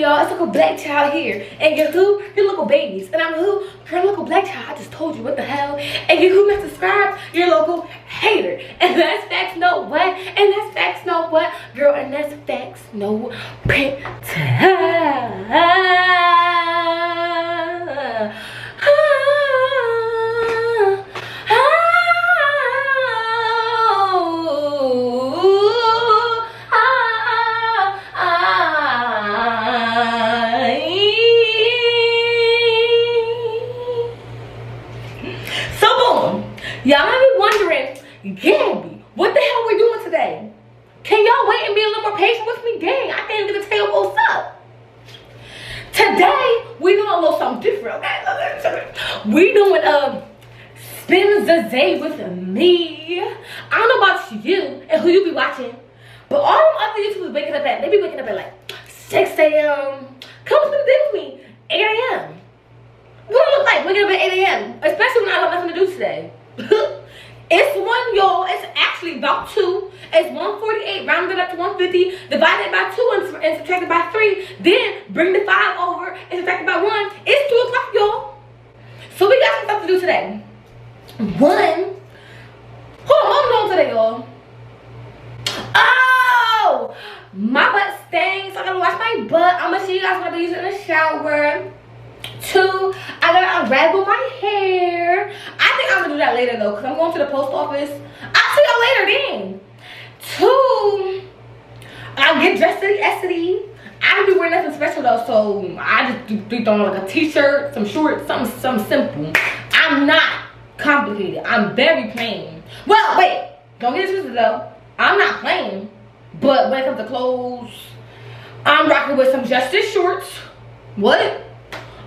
y'all? It's Local Black Child here. And you're who? Your local babies. And I'm who? Your local black child. I just told you, what the hell? And you who not subscribed? Your local hater. And that's facts, no what? And that's facts, no what? Girl, and that's facts, no print. Y'all might be wondering, Gabby, what the hell we doing today? Can y'all wait and be a little more patient with me? Dang, I can't even get to tell you what's up. Today, we doing a little something different, okay? We doing spin the day with me. I don't know about you and who you be watching, but all them other YouTubers waking up at, they be waking up at like 6 a.m. Come spend the day with me, 8 a.m. What do it look like waking up at 8 a.m.? Especially when I have nothing to do today. It's one, y'all. It's actually about 2. It's 148 rounded up to 150, divided by 2 and subtracted by 3. Then bring the 5 over and subtracted by 1. It's 2 o'clock, y'all. So we got some stuff to do today. One, hold on, what I'm doing today, y'all? Oh, my butt stinks. I gotta wash my butt. I'm gonna show you guys what I've been using in the shower. 2, I gotta unravel my hair. I think I'm gonna do that later though, because I'm going to the post office. I'll see y'all later then. 2, I'll get dressed to the STD. I don't be wearing nothing special though, so I just do throwing like a t-shirt, some shorts, something simple. I'm not complicated. I'm very plain. Well, wait, don't get it twisted though. I'm not plain, but when it comes to clothes, I'm rocking with some Justice shorts. What?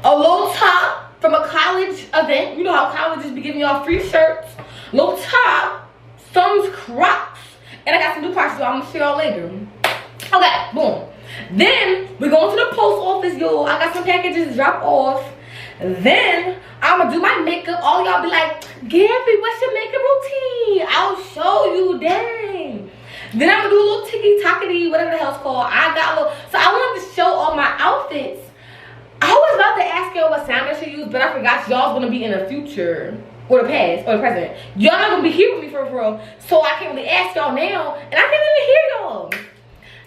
A little top from a college event. You know how colleges be giving y'all free shirts. Little top, some Crocs, and I got some new parts, so I'm gonna show y'all later. Okay, boom. Then we're going to the post office, y'all. I got some packages to drop off. Then I'm gonna do my makeup. All y'all be like, Gabby, what's your makeup routine? I'll show you, dang. Then I'm gonna do a little ticky-tackety, whatever the hell it's called. I got a little, so I wanted to show all my outfits. I was about to ask y'all what sound I should use, but I forgot y'all's gonna be in the future, or the past, or the present. Y'all not gonna be here with me for real, so I can't really ask y'all now, and I can't even hear y'all.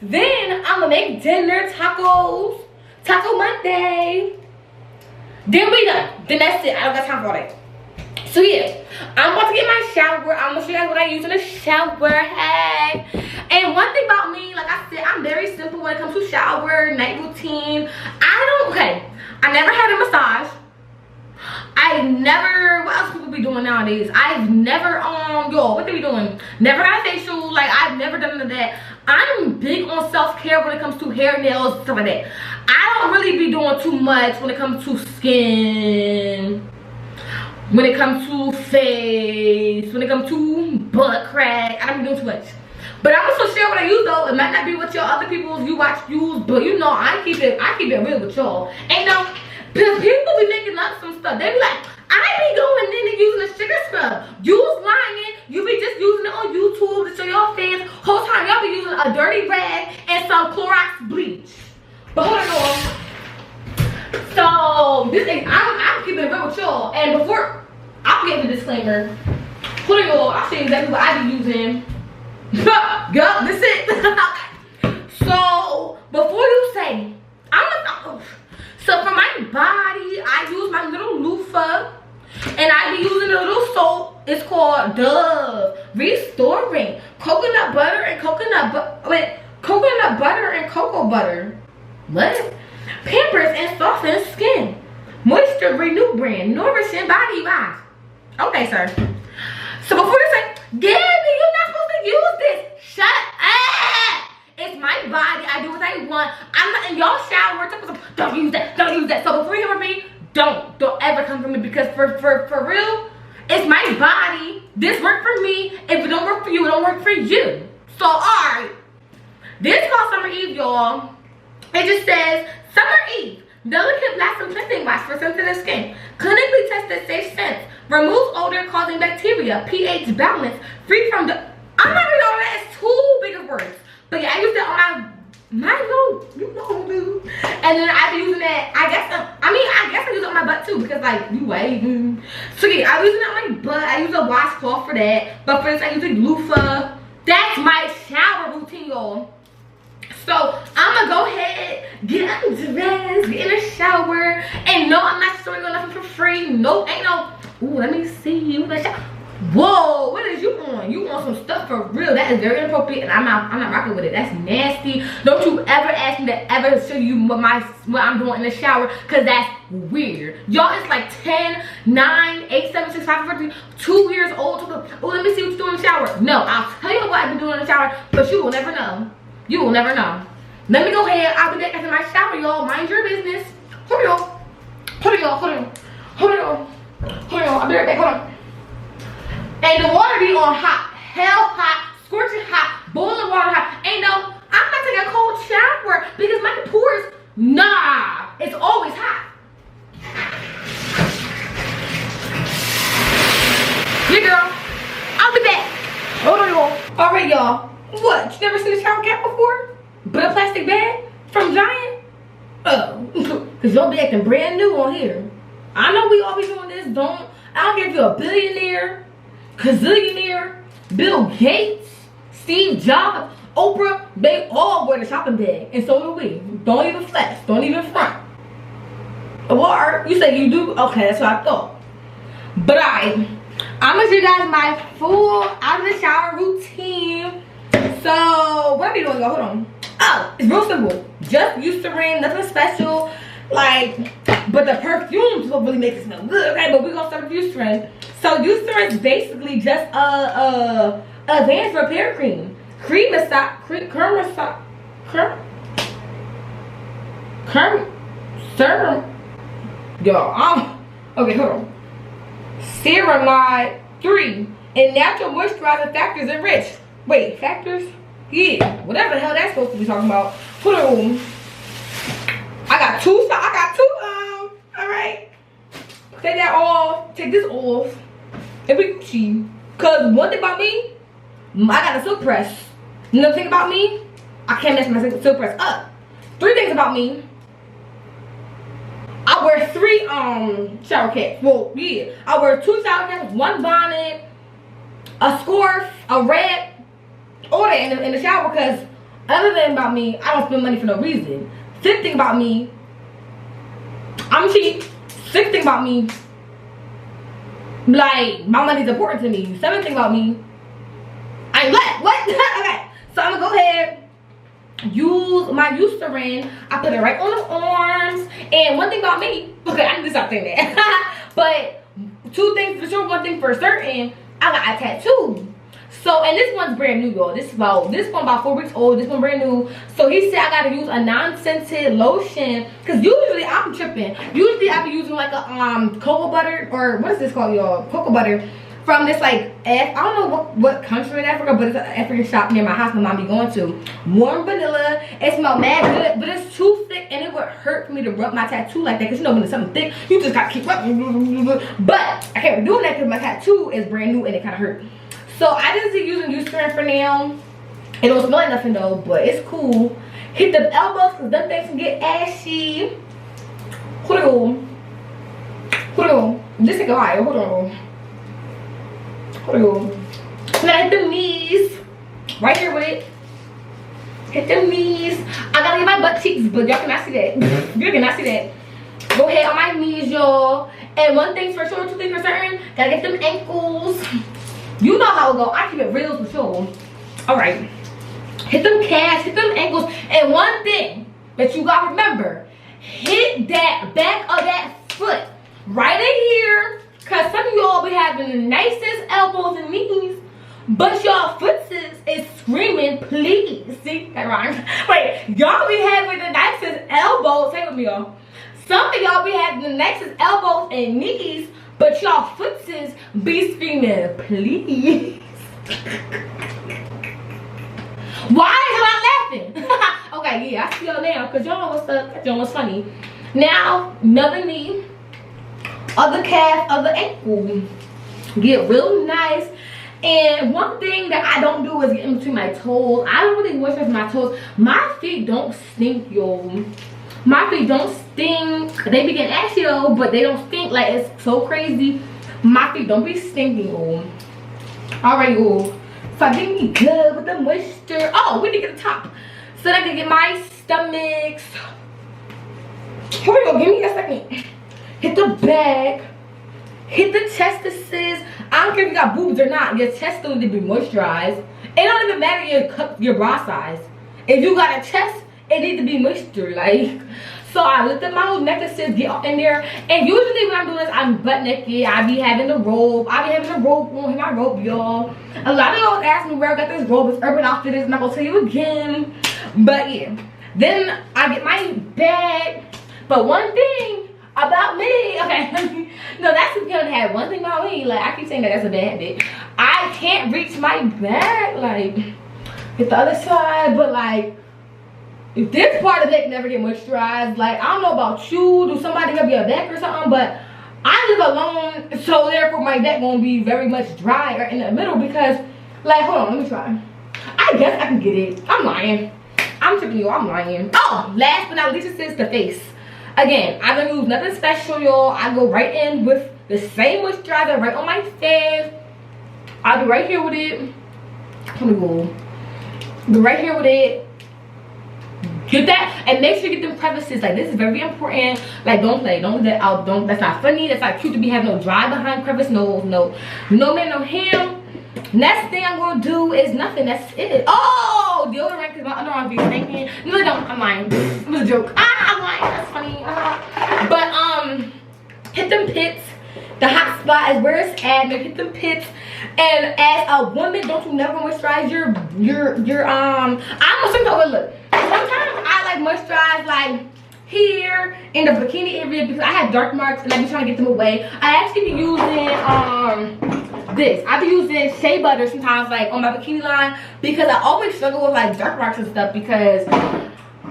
Then I'm gonna make dinner, tacos, Taco Monday. Then we done. Then that's it. I don't got time for all that. So yeah, I'm about to get my shower. I'm gonna show you guys what I use in the shower. Hey. And one thing about me, like I said, I'm very simple when it comes to shower, night routine. I never had a massage. I never, what else people be doing nowadays? I've never, yo, what they be doing? Never got a facial, like I've never done none of that. I'm big on self-care when it comes to hair, nails, stuff like that. I don't really be doing too much when it comes to skin, when it comes to face, when it comes to butt crack. I don't be doing too much. But I'm also share what I use though. It might not be what your other people you watch use, but you know I keep it real with y'all. Ain't no, because people be making up some stuff. They be like, I be going in and using a sugar scrub. You was lying. You be just using it on YouTube to show your fans. Whole time y'all be using a dirty rag and some Crocs bleach. But hold on. So this thing, I'm keeping it real with y'all. And before I'll give the disclaimer, hold on, y'all. I'll show you exactly what I be using. Yup, that's it. So before you say, so for my body, I use my little loofah, and I be using a little soap. It's called Dove Restoring Coconut Butter and Coconut Butter and Cocoa Butter. What? Pampers and soften skin. Moisture Renew brand, nourishing body wash. Okay, sir. So before you say, Gabby, you're not supposed to use this. Shut up. It's my body. I do what I want. I'm not in y'all shower. Don't use that. Don't use that. So before you hear from me, don't ever come from me, because for real, it's my body. This worked for me. If it don't work for you, it don't work for you. So alright. This is called Summer Eve, y'all. It just says Summer Eve. Delicate Blossom Cleansing Wash for sensitive skin. Clinically tested, safe scent. Removes odor causing bacteria. pH balance. Free from the... I'm not reading all that. It's too big of words. But yeah, I use that on my My little, you know, dude. And then I be using that, I guess I use it on my butt too, because like, you waiting. So yeah, I use it on my butt. I use a washcloth for that. But for this, I use a loofah. That's my shower routine, y'all. So I'm gonna go ahead, get undressed, get in the shower. And no, I'm not storing nothing for free. No, ain't no, ooh, let me see you. Whoa, what is you on? You want some stuff for real? That is very inappropriate, and I'm not rocking with it. That's nasty. Don't you ever ask me to ever show you what I'm doing in the shower, cause that's weird. Y'all, it's like 10, 9, 8, 7, 6, 5, 4, 3, 2 years old. Oh, let me see what you do in the shower. No, I'll tell you what I've been doing in the shower, but you will never know. You will never know. Let me go ahead. I'll be back after my shower, y'all. Mind your business. Hold on. Hold on. Hold on. Hold on. Hold on. I'll be right back. Hold on. And the water be on hot, hell hot, scorching hot, boiling water hot. Ain't no, I'm not taking a cold shower because my pores, nah, it's always hot. Yeah, girl, I'll be back. Hold on, y'all. All right, y'all. What? You never seen a shower cap before? But a plastic bag from Giant? Oh, because y'all be acting brand new on here. I know we all be doing this. I don't care if you're a billionaire, gazillionaire, Bill Gates, Steve Jobs, Oprah, they all wear the shopping bag, and so do we. Don't even flex, don't even front. Or you say you do, okay, that's what I thought. But I'm gonna show you guys my full out of the shower routine. So what are we doing, y'all? Hold on. Oh, it's real simple. Just Eucerin, nothing special. Like, but the perfumes will really make it smell good. Okay, but we're gonna start with Eucerin. So Eucerin is basically just advanced repair cream. Okay, hold on. Ceramide 3 and natural moisturizer factors enriched. Wait, factors? Yeah, whatever the hell that's supposed to be talking about. Hold on. I got two, alright. Take that off, take this off. And we Gucci. Cause one thing about me, I got a silk press. Another thing about me, I can't mess my silk press up. 3 things about me. I wear 3 shower caps. Well, yeah. I wear 2 shower caps, 1 bonnet, a scarf, a wrap, all that in the shower, because other than about me, I don't spend money for no reason. 5th thing about me, I'm cheap. 6th thing about me, like, my money's important to me. 7th thing about me, I ain't black. What? Okay, so I'm gonna go ahead, use my Eucerin. I put it right on the arms. And one thing about me, okay, I need to stop saying that. But 2 things for sure, 1 thing for certain, I got a tattoo. So, and this one's brand new, y'all. This one about 4 weeks old. This one brand new. So he said I gotta use a non-scented lotion, cause usually I'm tripping. Usually I be using like a cocoa butter, or what is this called, y'all? Cocoa butter from this like I don't know what country in Africa, but it's an African shop near my house my mom be going to. Warm vanilla. It smells mad good, but it's too thick, and it would hurt for me to rub my tattoo like that. Cause you know when it's something thick, you just gotta keep rubbing. But I can't be doing that because my tattoo is brand new and it kind of hurt. So I just be using Eucerin for now. It don't smell like nothing though, but it's cool. Hit the elbows because them things can get ashy. Hold on. Hold on. This ain't go higher. Hold on. Hold on. Now hit the knees. Right here with it. Hit the knees. I gotta get my butt cheeks, but y'all cannot see that. You cannot see that. Go ahead on my knees, y'all. And 1 thing for sure, 2 things for certain. Gotta get them ankles. You know how it go. I keep it real for sure. Alright. Hit them calves, hit them ankles. And 1 thing that you gotta remember, hit that back of that foot right in here. Cause some of y'all be having the nicest elbows and knees, but y'all footses is screaming, please. See, that rhymes. Wait, y'all be having the nicest elbows. Say with me, y'all. Some of y'all be having the nicest elbows and knees, but y'all footses be screaming, please. Why is y'all laughing? Okay, yeah, I see y'all now, because y'all was funny. Now, another knee, other calf, other ankle. Get real nice And one thing that I don't do is get in between my toes. I don't really moisturize my toes. My feet don't stink, y'all. My feet don't stink. They be getting ashy though, but they don't stink. Like, it's so crazy. My feet don't be stinking, y'all. Alright, y'all. So I think we good with the moisture. Oh, we need to get the top so that I can get my stomachs. Here we go. Give me a second. Hit the back. Hit the chestises. I don't care if you got boobs or not. Your chest still need to be moisturized. It don't even matter your bra size. If you got a chest, it needs to be moisturized. Like, so I lift up my little necklaces, get up in there, and usually when I'm doing this, I'm butt naked. I be having the robe. I be having the robe on. My robe, y'all. A lot of y'all ask me where I got this robe. This Urban Outfitters. I'm not gonna tell you again. But yeah, then I get my bag. But one thing about me, okay, no, that's the gonna have one thing about me. Like, I keep saying that that's a bad habit. I can't reach my bag. Like, hit the other side, but like, if this part of the neck never get moisturized, like, I don't know about you, do somebody rub your back or something, but I live alone, so therefore my back won't be very much dry or in the middle because, like, hold on, let me try. I guess I can get it. I'm lying. I'm tripping you, I'm lying. Oh, last but not least, is the face. Again, I don't use nothing special, y'all. I go right in with the same moisturizer right on my face. I'll be right here with it. Let me go. Be right here with it. Get that, and make sure you get them crevices. Like, this is very important. Like, don't play, don't let out, don't, that's not funny, that's not cute to be having no dry behind crevice. No man, no ham. Next thing I'm gonna do is nothing. That's it. Oh, deodorant, because my underarms be stinking. No, I don't. I'm lying. It was a joke. I'm lying. That's funny. But hit them pits. The hot spot is where it's at. Hit them pits. And as a woman, don't you never moisturize your I'm gonna say look. Sometimes I like moisturize like here in the bikini area because I have dark marks and I be trying to get them away. I actually be using this. I be using shea butter sometimes, like on my bikini line, because I always struggle with like dark marks and stuff because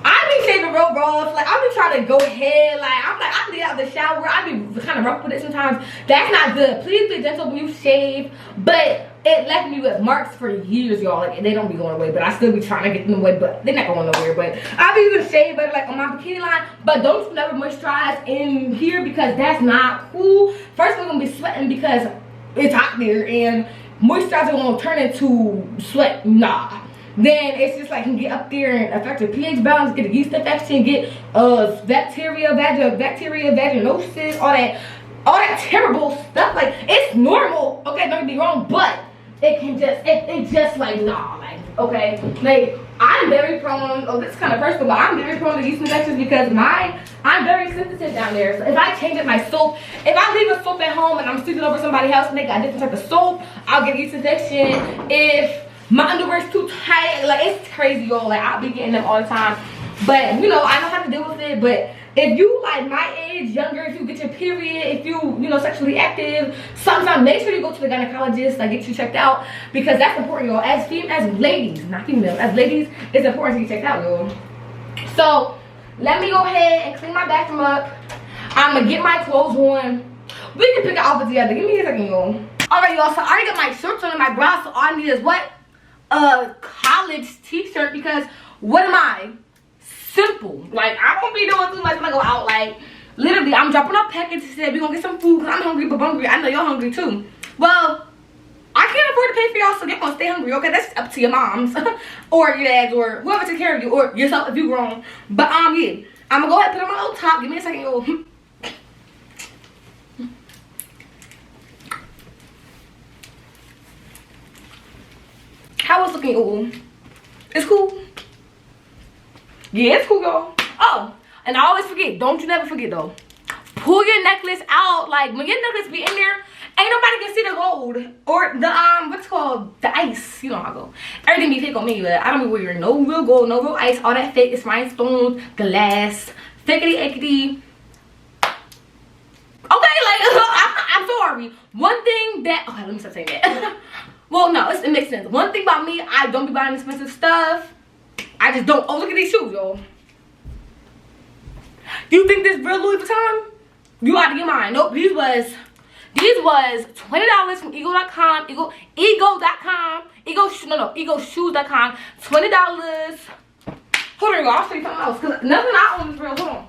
I be shaving real rough. Like, I be trying to go ahead. Like, I'm like, I get out of the shower. I be kind of rough with it sometimes. That's not good. Please be gentle when you shave. But it left me with marks for years, y'all. Like, they don't be going away. But I still be trying to get them away. But they're not going nowhere. But I be using shea butter, like, on my bikini line. But don't never moisturize in here because that's not cool. First, we're going to be sweating because it's hot there. And moisturizer won't turn into sweat. Nah. Then it's just like can get up there and affect your pH balance, get a yeast infection, get bacteria, vaginosis, all that terrible stuff. Like, it's normal, okay, don't get me wrong, but it can just it just like nah, like, okay, like I'm very prone. Oh, this is kind of personal, but I'm very prone to yeast infections because I'm very sensitive down there. So if I change up my soap, if I leave a soap at home and I'm sleeping over somebody else and they got a different type of soap, I'll get yeast infection. If my underwear's too tight, like, it's crazy, y'all. Like, I'll be getting them all the time. But, you know, I know how to deal with it. But if you, like, my age, younger, if you get your period, if you know, sexually active, sometimes make sure you go to the gynecologist, like, get you checked out. Because that's important, y'all. As ladies, not females, as ladies, it's important to get checked out, y'all. So, let me go ahead and clean my bathroom up. I'm going to get my clothes on. We can pick an outfit together. Give me a second, y'all. Alright, y'all. So, I already got my shorts on and my bra. So, all I need is what? A college t-shirt, because what am I? Simple. Like, I won't be doing too much when I go out. Like, literally, I'm dropping off packages today. We're gonna get some food because I'm hungry, but hungry. I know you're hungry too. Well, I can't afford to pay for y'all, so you're gonna stay hungry, okay? That's up to your moms or your dads or whoever takes care of you, or yourself if you're grown. But yeah, I'm gonna go ahead and put on my little top. Give me a second, y'all. How it's looking, y'all? It's cool. Yeah, it's cool, y'all. Oh, and I always forget. Don't you never forget, though. Pull your necklace out. Like, when your necklace be in there, ain't nobody can see the gold. Or the, what's called? The ice. You know how I go. Everything be fake on me, but I don't be wearing no real gold, no real ice. All that fake is rhinestones, glass, fakety-ickety. Okay, like, I'm sorry. One thing that, okay, let me stop saying that. Well, no, it makes sense. One thing about me, I don't be buying expensive stuff. I just don't. Oh, look at these shoes, y'all. You think this real Louis Vuitton? You out of your mind. Nope, these was These was $20 from ego.com, egoshoes.com, $20. Hold on, y'all, I'll show you something else, because nothing I own is real. Hold on.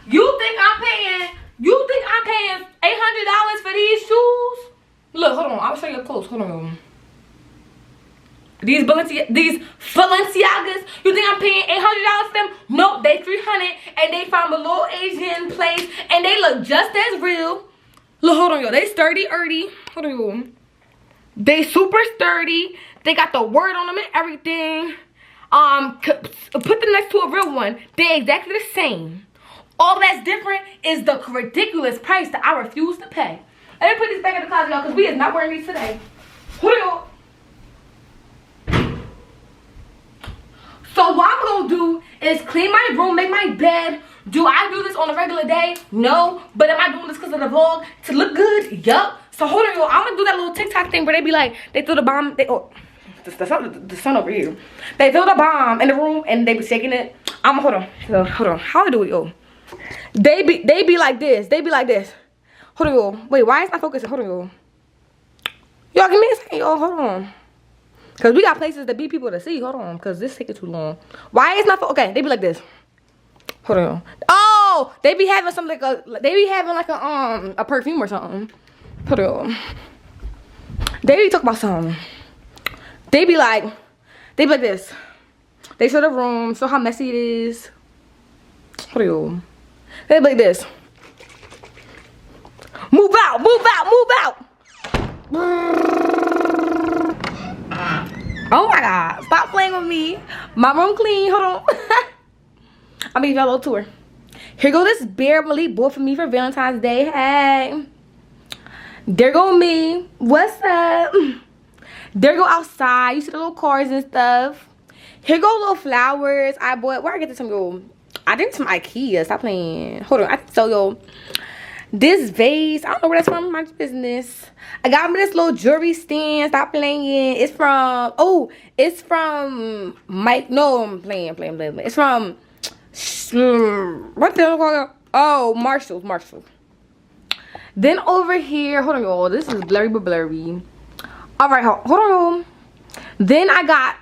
You think I'm paying $800 for these shoes? Look, hold on, I'll show you up close. Hold on. These Balenciagas, you think I'm paying $800 for them? Nope, they $300, and they from a little Asian place, and they look just as real. Look, hold on, yo, they sturdy. Hold on, yo. They super sturdy. They got the word on them and everything. Put them next to a real one. They're exactly the same. All that's different is the ridiculous price that I refuse to pay. Let me put this back in the closet, y'all, because we is not wearing these today. Hold on. So what I'm gonna do is clean my room, make my bed. Do I do this on a regular day? No. But am I doing this because of the vlog to look good? Yup. So hold on, yo. I'm gonna do that little TikTok thing where they be like, they throw the bomb. The sun over here. They throw the bomb in the room and they be shaking it. Hold on. How I do it, yo? They be like this. They be like this. Hold on, yo. Wait, why is not focusing? Hold on, yo. Y'all give me a second, yo. Hold on. Cause we got places that be people to see. Hold on, cause this taking too long. Why is not okay? They be like this. Hold on. Oh, they be having something like a perfume or something. Hold on. They be talking about something. They be like this. They show the room, show how messy it is. Hold on. They be like this. Move out. Oh my God, stop playing with me. My room clean, hold on. I'll give you a little tour. Here go this bear Malik bought for me for Valentine's Day. Hey. There go me. What's up? There go outside. You see the little cars and stuff. Here go little flowers. I bought, where I get this from, yo? I think it's from Ikea. Stop playing. Hold on, so yo. This vase, I don't know where that's from, my business. I got me this little jewelry stand. Stop playing. It's from, Mike. No, I'm playing. It's from, what the hell called it? Oh, Marshall. Then over here, hold on, y'all. This is blurry. All right, hold on, y'all. Then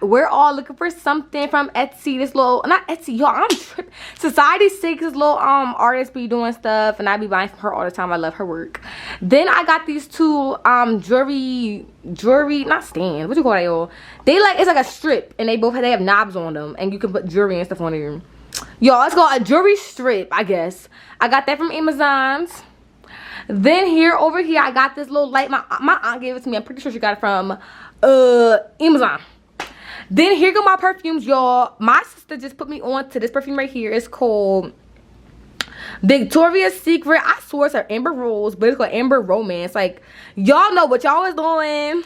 we're all looking for something from Etsy. This little, not Etsy, y'all, I'm tripping. Society 6, this little artist be doing stuff, and I be buying from her all the time. I love her work. Then I got these two jewelry, not stands. What you call that, y'all? It's like a strip, and they have knobs on them, and you can put jewelry and stuff on there. Y'all, it's called a jewelry strip, I guess. I got that from Amazon's. Then over here, I got this little light. My aunt gave it to me. I'm pretty sure she got it from Amazon. Then here go my perfumes, y'all. My sister just put me on to this perfume right here. It's called Victoria's Secret. I swear it's Amber Rose, but it's called Amber Romance. Like, y'all know what y'all was doing.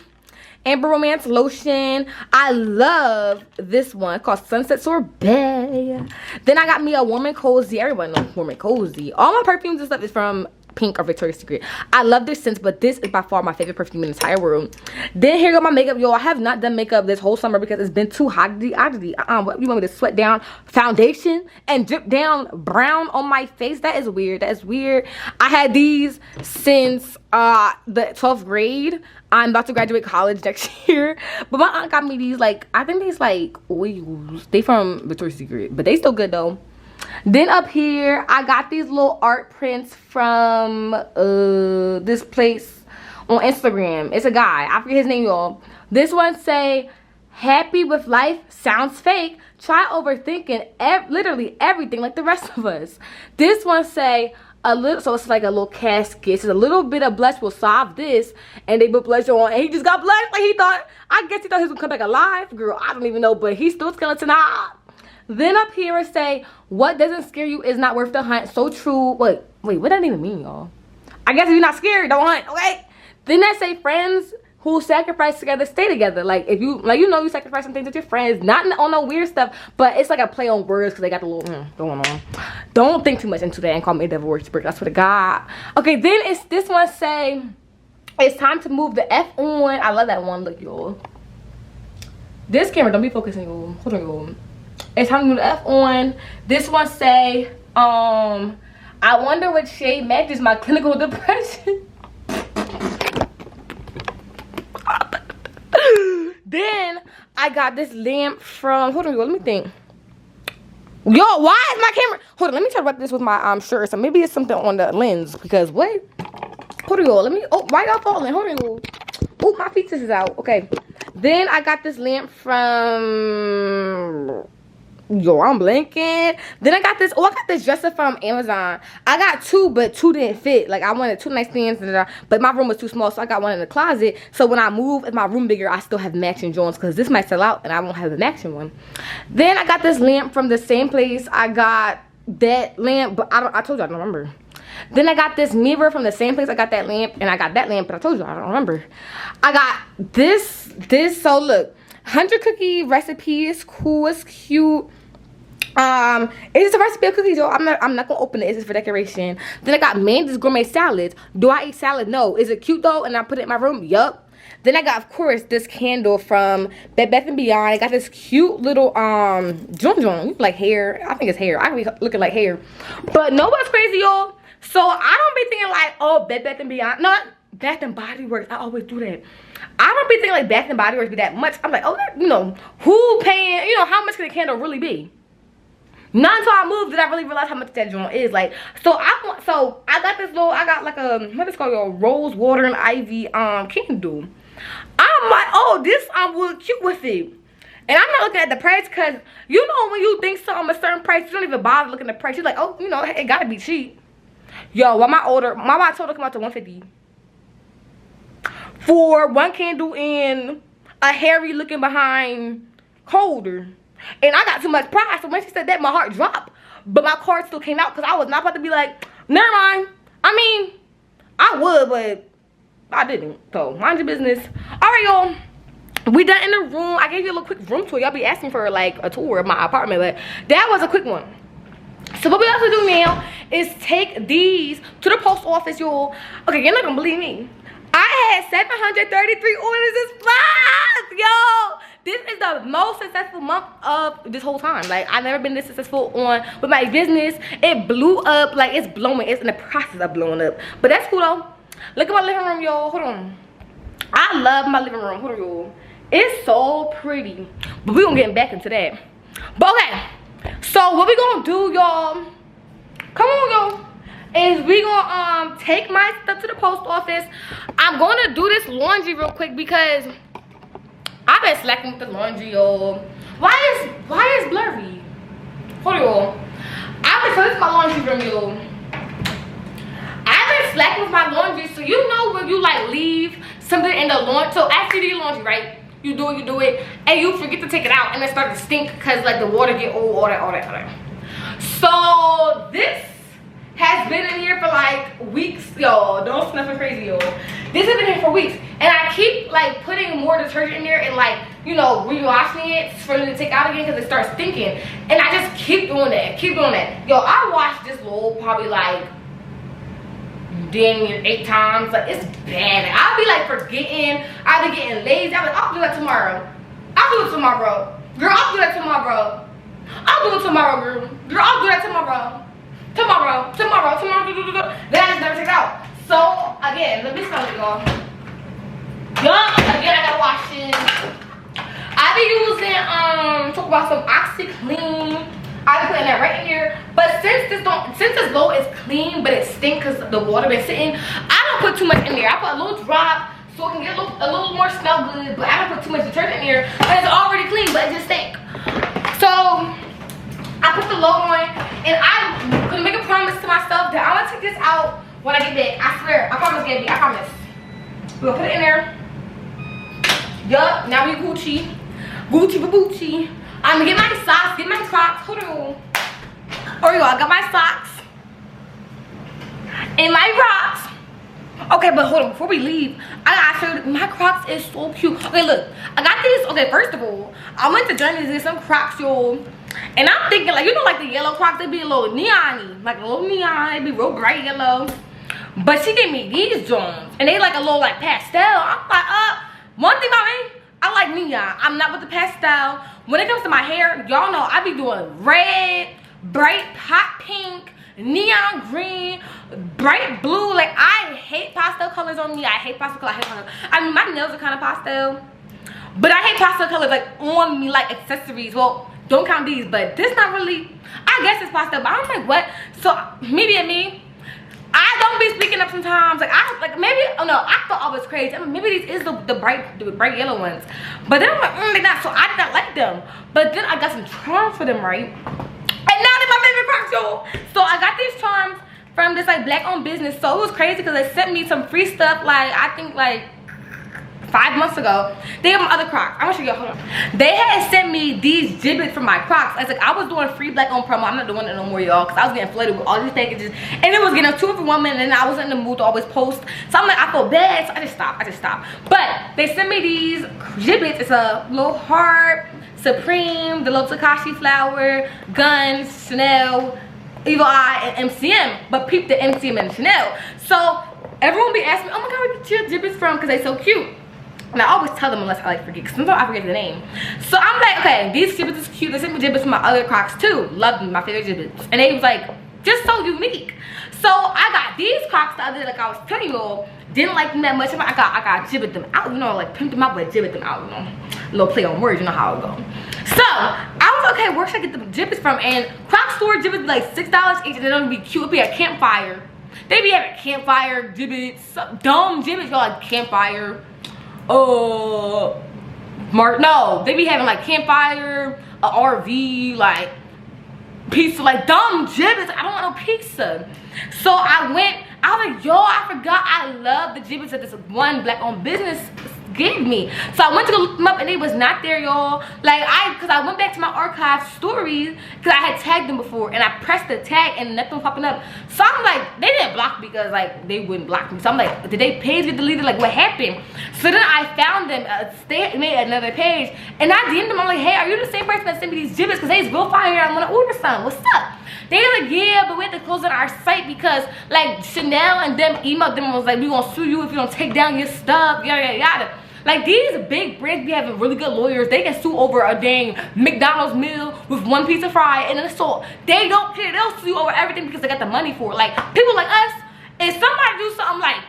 Amber Romance lotion. I love this one. It's called Sunset Sorbet. Then I got me a Warm and Cozy. Everyone knows Warm and Cozy. All my perfumes and stuff is from Pink or Victoria's Secret. I love this scent, but this is by far my favorite perfume in the entire world. Then here go my makeup, y'all. I have not done makeup this whole summer because it's been too hot. What you want me to sweat down foundation and drip down brown on my face? That is weird. I had these since the 12th grade. I'm about to graduate college next year, but my aunt got me these, like, I think these like oils. They from Victoria's Secret, but they still good though. Then up here, I got these little art prints from this place on Instagram. It's a guy. I forget his name, y'all. This one say, happy with life sounds fake. Try overthinking literally everything like the rest of us. This one say, a little, so it's like a little casket. It's a little bit of blush will solve this. And they put blush on, and he just got blush. Like I guess he thought he was gonna come back alive. Girl, I don't even know, but he's still skeleton hot. Then up here it say, what doesn't scare you is not worth the hunt. So true. Wait, what does that even mean, y'all? I guess if you're not scared, don't hunt, okay? Then that say, friends who sacrifice together stay together. Like, if you, like, you know, you sacrifice some things with your friends, not on no weird stuff, but it's like a play on words because they got the little going on. Don't think too much into that and call me a devil works brick. That's what I got. Okay, then it's this one say, it's time to move the F on. I love that one. Look, y'all. This camera don't be focusing, y'all. Hold on, y'all. It's time to move the F on. This one say, I wonder what shade matches my clinical depression. Then I got this lamp from, hold on, let me think. Yo, why is my camera? Hold on, let me try to wrap this with my shirt. So maybe it's something on the lens because what? Hold on, let me. Oh, why y'all falling? Hold on. Oh, my feet is out. Okay. Then I got this lamp from. Yo, I'm blinking. Then I got this. Oh, I got this dresser from Amazon. I got two, but two didn't fit. Like I wanted two nightstands, but my room was too small, so I got one in the closet. So when I move, if my room bigger, I still have matching joints because this might sell out and I won't have a matching one. Then I got this lamp from the same place. I got that lamp, but I told you I don't remember. Then I got this mirror from the same place I got that lamp, and I got that lamp, but I told you I don't remember. I got this. So look, 100 cookie recipe is cool. It's cute. It's a recipe of cookies, yo. I'm not gonna open it. It's just for decoration. Then I got Mandy's gourmet salads. Do I eat salad? No. Is it cute though? And I put it in my room. Yup. Then I got, of course, this candle from Bed Bath & Beyond. I got this cute little joint like hair. I think it's hair. I be looking like hair. But no, what's crazy, y'all? So I don't be thinking like, oh, Bed Bath & Beyond. No, Bath & Body Works. I always do that. I don't be thinking like Bath & Body Works be that much. I'm like, oh, you know, who paying? You know, how much can a candle really be? Not until I moved did I really realize how much that joint is. Like, so I got this little, I got like a, what is it called, y'all? Rose water and ivy candle. I'm like, oh, this would cute with it. And I'm not looking at the price because you know when you think something a certain price, you don't even bother looking at the price. You're like, oh, you know, it gotta be cheap. Yo, while my mom told her to come out to $150 for one candle and a hairy looking behind holder. And I got too much pride, so when she said that, my heart dropped. But my card still came out because I was not about to be like, never mind. I mean, I would, but I didn't. So, mind your business. All right, y'all. We done in the room. I gave you a little quick room tour. Y'all be asking for, like, a tour of my apartment, but that was a quick one. So, what we have to do now is take these to the post office, y'all. Okay, you're not going to believe me. I had 733 orders this month, yo. This is the most successful month of this whole time. Like, I've never been this successful with my business. It blew up. Like, it's blowing. It's in the process of blowing up. But that's cool, though. Look at my living room, y'all. Hold on. I love my living room. Hold on, y'all. It's so pretty. But we're going to get back into that. But, okay. So, what we going to do, y'all. Come on, y'all. Is we gonna take my stuff to the post office. I'm gonna do this laundry real quick because I've been slacking with the laundry, y'all. Why is blurry? Hold on, y'all. So this is my laundry room, y'all. I've been slacking with my laundry, so you know when you like leave something in the laundry. So after you do your laundry, right? You do it, and you forget to take it out, and it starts to stink because like the water get old, all that. So this has been in here for like weeks, y'all. Don't sniff it crazy, y'all. This has been here for weeks, and I keep like putting more detergent in there and like, you know, rewashing it for me to take out again because it starts stinking. And I just keep doing that, Yo, I washed this load probably like dang near 8 times. Like, it's bad. I'll be like forgetting. I'll be getting lazy. I'll be like, I'll do that tomorrow. I'll do it tomorrow. Girl, I'll do that tomorrow. I'll do it tomorrow, girl. Girl, I'll do that tomorrow. Tomorrow. Then I just never take it out. So again, let me smell it, y'all. Again, I gotta wash it. I be using talk about some OxyClean. I be putting that right in here. But since this bowl is clean, but it stinks because the water been sitting, I don't put too much in there. I put a little drop so it can get a little more smell good. But I don't put too much detergent in here. But it's already clean, but it just stinks. So I put the load on, and I'm gonna make a promise to myself that I'm gonna take this out when I get back. I swear, I promise, Gabby, I promise. We're gonna put it in there. Yup, now we Gucci. Gucci. I'm gonna get my socks, get my Crocs. Hold on. There we go, I got my socks. And my Crocs. Okay, but hold on, before we leave, I gotta show you, my Crocs is so cute. Okay, look, I got these. Okay, first of all, I went to Journeys and some Crocs, y'all. And I'm thinking, like, you know, like the yellow Crocs, they be a little neon-y. Like a little neon, they be real bright yellow. But she gave me these Jones, and they like a little like pastel. I'm like, one thing about me, I like neon. I'm not with the pastel. When it comes to my hair, y'all know I be doing red, bright, hot pink, neon green, bright blue. Like, I hate pastel colors on me. I hate pastel colors. I mean, my nails are kind of pastel, but I hate pastel colors like on me, like accessories. Well, don't count these, but this not really, I guess it's pastel, but I'm like, what? So maybe at me, I don't be speaking up sometimes. Like maybe, oh no, I thought I was crazy. I mean, maybe these is the bright yellow ones, but then I'm like, they're not. So I did not like them. But then I got some charms for them, right? And now they're my favorite Crocs, y'all. So I got these charms from this like black owned business. So it was crazy because they sent me some free stuff. Like, I think like 5 months ago. They have my other Crocs. I'm gonna show you. Hold on. They had sent me these gibbets for my Crocs. I was like, I was doing free black owned promo. I'm not doing it no more, y'all, because I was getting flooded with all these packages, and it was getting 2 for 1 minute, and I was in the mood to always post. So I'm like, I feel bad, so I just stopped. But they sent me these gibbets. It's a little heart, Supreme, the little Takashi flower, Guns, Chanel, Evil Eye, and MCM. But peep the MCM and Chanel. So everyone be asking me, oh my god, where did you get your gibbets from? Because they so cute. And I always tell them unless I like forget, because sometimes I forget the name. So I'm like, okay, these gibbets is cute. They sent me gibbets from my other Crocs too. Love them, my favorite gibbets. And they was like, just so unique. So I got these Crocs the other day, like I was telling you all. Didn't like them that much. I got gibbet them out, you know, like pimped them out, but gibbet them out, you know. A little play on words, you know how it go. So I was okay, where should I get the gibbets from? And Croc store gibbets like $6 each, and they don't be cute. It'd be a campfire. They be having campfire gibbets, some dumb gibbets, y'all, like campfire. No, they be having like campfire, a RV, like pizza, like dumb gibbets. I don't want no pizza. So I was like, yo, I forgot I love the gibbets that this one black owned business gave me. So I went to go look them up, and they was not there, y'all. Like, because I went back to my archive stories because I had tagged them before, and I pressed the tag and nothing was popping up. So I'm like, they didn't block me because like they wouldn't block me. So I'm like, did they page get deleted? Like, what happened? So then I found them. They made another page, and I DM'd them. I'm like, hey, are you the same person that sent me these gibbets? Because they's real fire. I want to order some. What's up? They like, yeah, but we have to close on our site because like Chanel and them emailed them and was like, we gonna sue you if you don't take down your stuff, yada yada yada. Like, these big brands be having really good lawyers. They can sue over a dang McDonald's meal with 1 piece of fry, and then so they don't care. They'll sue over everything because they got the money for it. Like, people like us, if somebody do something like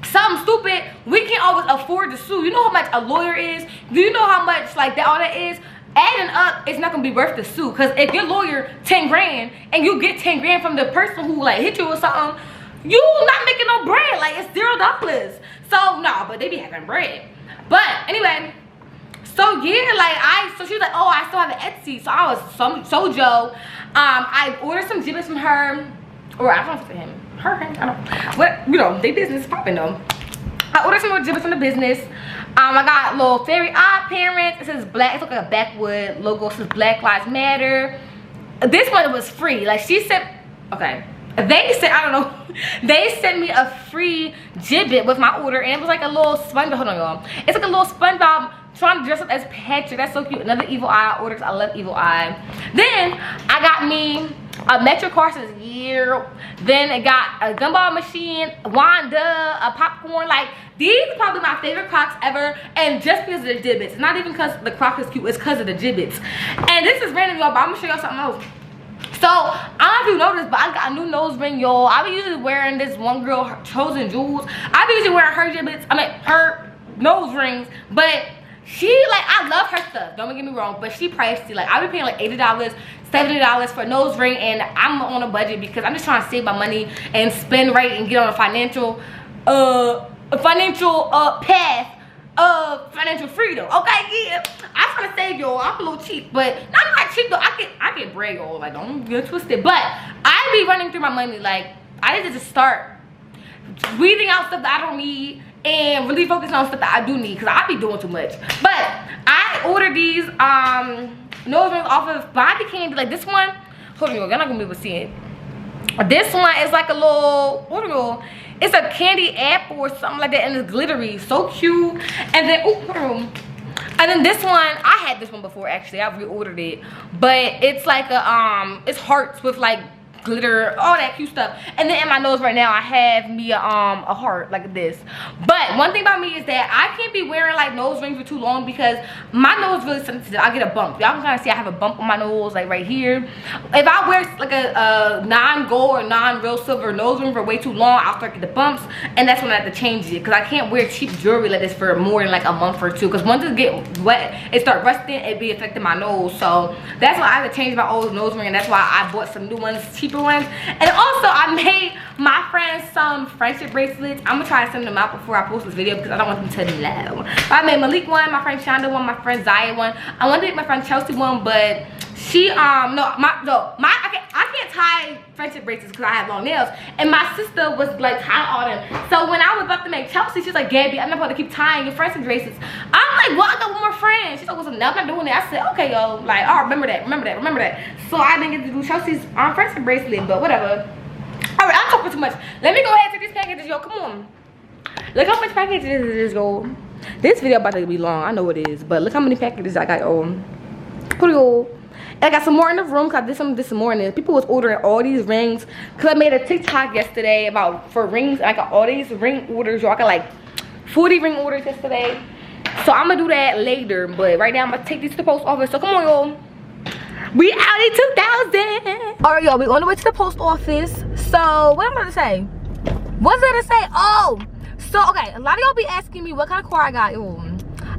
something stupid, we can't always afford to sue. You know how much a lawyer is? Do you know how much like that all that is? Adding up, it's not gonna be worth the sue. Because if your lawyer 10 grand and you get 10 grand from the person who like hit you with something, you not making no bread. Like, it's $0. So no, but they be having bread. But anyway, so yeah, like so she was like, oh, I still have an Etsy. So I was some Sojo. I ordered some gibbets from her, or I don't know if it's him, her, I don't know. What, you know, they business popping though. I ordered some more gibbets from the business. I got little fairy odd parents. It says black, it's like a backwood logo. It says Black Lives Matter. This one was free. Like, she said, okay, they said, I don't know, they sent me a free gibbet with my order, and it was like a little SpongeBob. Hold on, y'all. It's like a little SpongeBob trying to dress up as Patrick. That's so cute. Another Evil Eye orders. I love Evil Eye. Then I got me a Metro Carson's year. Then I got a gumball machine, Wanda, a popcorn. Like, these are probably my favorite Crocs ever, and just because of the gibbets. Not even because the Croc is cute, it's because of the gibbets. And this is random, y'all, but I'm gonna show y'all something else. So I don't know if you noticed, but I got a new nose ring, y'all. I be usually wearing this one girl, her Chosen Jewels. I be usually wearing her gibbets, I mean her nose rings, but she, like, I love her stuff, don't get me wrong, but she pricey. Like, I be paying like $80, $70 for a nose ring, and I'm on a budget because I'm just trying to save my money and spend right and get on a financial path of financial freedom. Okay, yeah, I'm trying to save, y'all. I'm a little cheap, but I'm not cheap though. I get bread, y'all. Like, don't get twisted. But I be running through my money. Like, I need to just start weeding out stuff that I don't need and really focusing on stuff that I do need, because I be doing too much. But I ordered these nose rings off of Body Candy. Like, this one, hold on, y'all, you're not gonna be able to see it. This one is like a little, what do you, it's a candy apple or something like that, and it's glittery, so cute. And then, oh, and then this one, I had this one before actually. I reordered it, but it's like a it's hearts with like glitter, all that cute stuff. And then in my nose right now, I have me a heart like this. But one thing about me is that I can't be wearing like nose rings for too long because my nose is really sensitive. I get a bump. Y'all can kind of see I have a bump on my nose, like right here. If I wear like a non-gold or non-real silver nose ring for way too long, I'll start getting the bumps, and that's when I have to change it because I can't wear cheap jewelry like this for more than like a month or two. Because once it get wet, it start rusting, it be affecting my nose. So that's why I have to change my old nose ring, and that's why I bought some new ones, cheaper ones. And also I made my friends some friendship bracelets. I'm gonna try to send them out before I post this video because I don't want them to know. I made Malik one, my friend Shonda one, my friend Zaya one. I wanted to make my friend Chelsea one, but she I can't tie friendship bracelets because I have long nails, and my sister was like tying all them. So when I was about to make Chelsea, she's like, Gabby, I'm not about to keep tying your friendship bracelets. I'm like, well, I got one more friend. She's like, well, no, I'm not doing that. I said, okay, yo, like, oh, remember that. So I didn't get to do Chelsea's friendship bracelet, but whatever. All right, I'm talking too much. Let me go ahead and take these packages, yo. Come on. Look how much packages it is, yo. This video about to be long. I know it is, but look how many packages I got, yo. Pretty old. And I got some more in the room because I did some this morning. People was ordering all these rings because I made a TikTok yesterday for rings, and I got all these ring orders, yo. I got like 40 ring orders yesterday. So I'm gonna do that later, but right now I'm gonna take these to the post office. So come on, y'all. We out in 2000. All right, y'all, we on the way to the post office. So what I'm gonna say? What's there to say? Oh, so okay, a lot of y'all be asking me what kind of car I got. Ooh.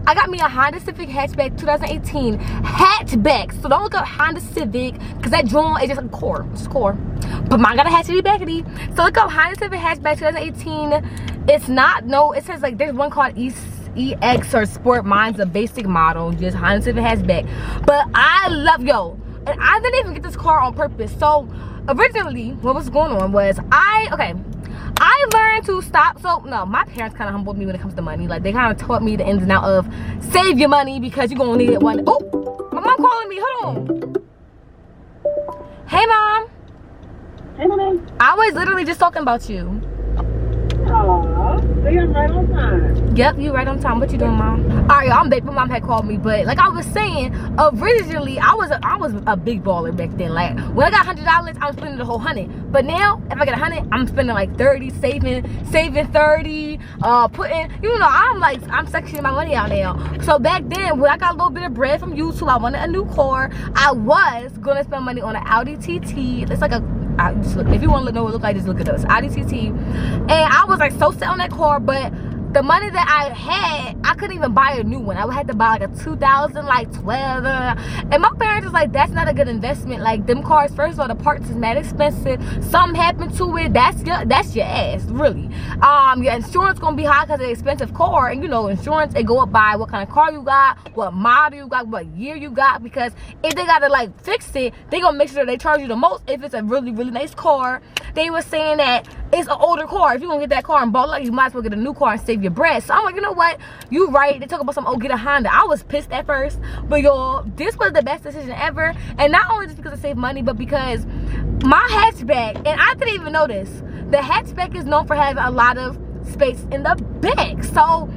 I got me a Honda Civic hatchback 2018 hatchback. So don't look up Honda Civic because that drum is just a core. It's a core. But mine got a hatchetty backety. So look up Honda Civic hatchback 2018. It's not, no, it says like there's one called EX or Sport. Mine's a basic model, just Honda Civic hatchback. But I love, yo, and I didn't even get this car on purpose. So originally what was going on was I learned to stop. So no, my parents kind of humbled me when it comes to money. Like they kind of taught me the ins and outs of save your money because you're gonna need it one day. Oh, my mom calling me. Hold on. Hey, mom. Hey, mom. I was literally just talking about you. Aww, so you're right on time. Yep, you right on time. What you doing, mom? All right, I'm back. My mom had called me, but like I was saying, originally I was a big baller back then. Like when I got $100, I'm spending the whole 100. But now, if I get 100, I'm spending like 30, saving 30, putting. You know, I'm sectioning my money out now. So back then, when I got a little bit of bread from YouTube, I wanted a new car. I was gonna spend money on an Audi TT. It's like a. Just look, if you want to know what it look like, just look at this Audi TT. And I was like so set on that car, but the money that I had, I couldn't even buy a new one. I would have to buy like a 2012. And my parents was like, that's not a good investment. Like them cars, first of all, the parts is mad expensive. Something happened to it, that's your ass, really. Your insurance gonna be high because of the expensive car. And you know, insurance, it go up by what kind of car you got, what model you got, what year you got. Because if they gotta like fix it, they gonna make sure they charge you the most if it's a really, really nice car. They were saying that it's an older car. If you gonna get that car and ball like, you might as well get a new car and save your bread. So I'm like, you know what, you right. They talk about some, oh, get a Honda. I was pissed at first, but y'all, this was the best decision ever. And not only just because I saved money, but because my hatchback, and I didn't even know this, the hatchback is known for having a lot of space in the back. So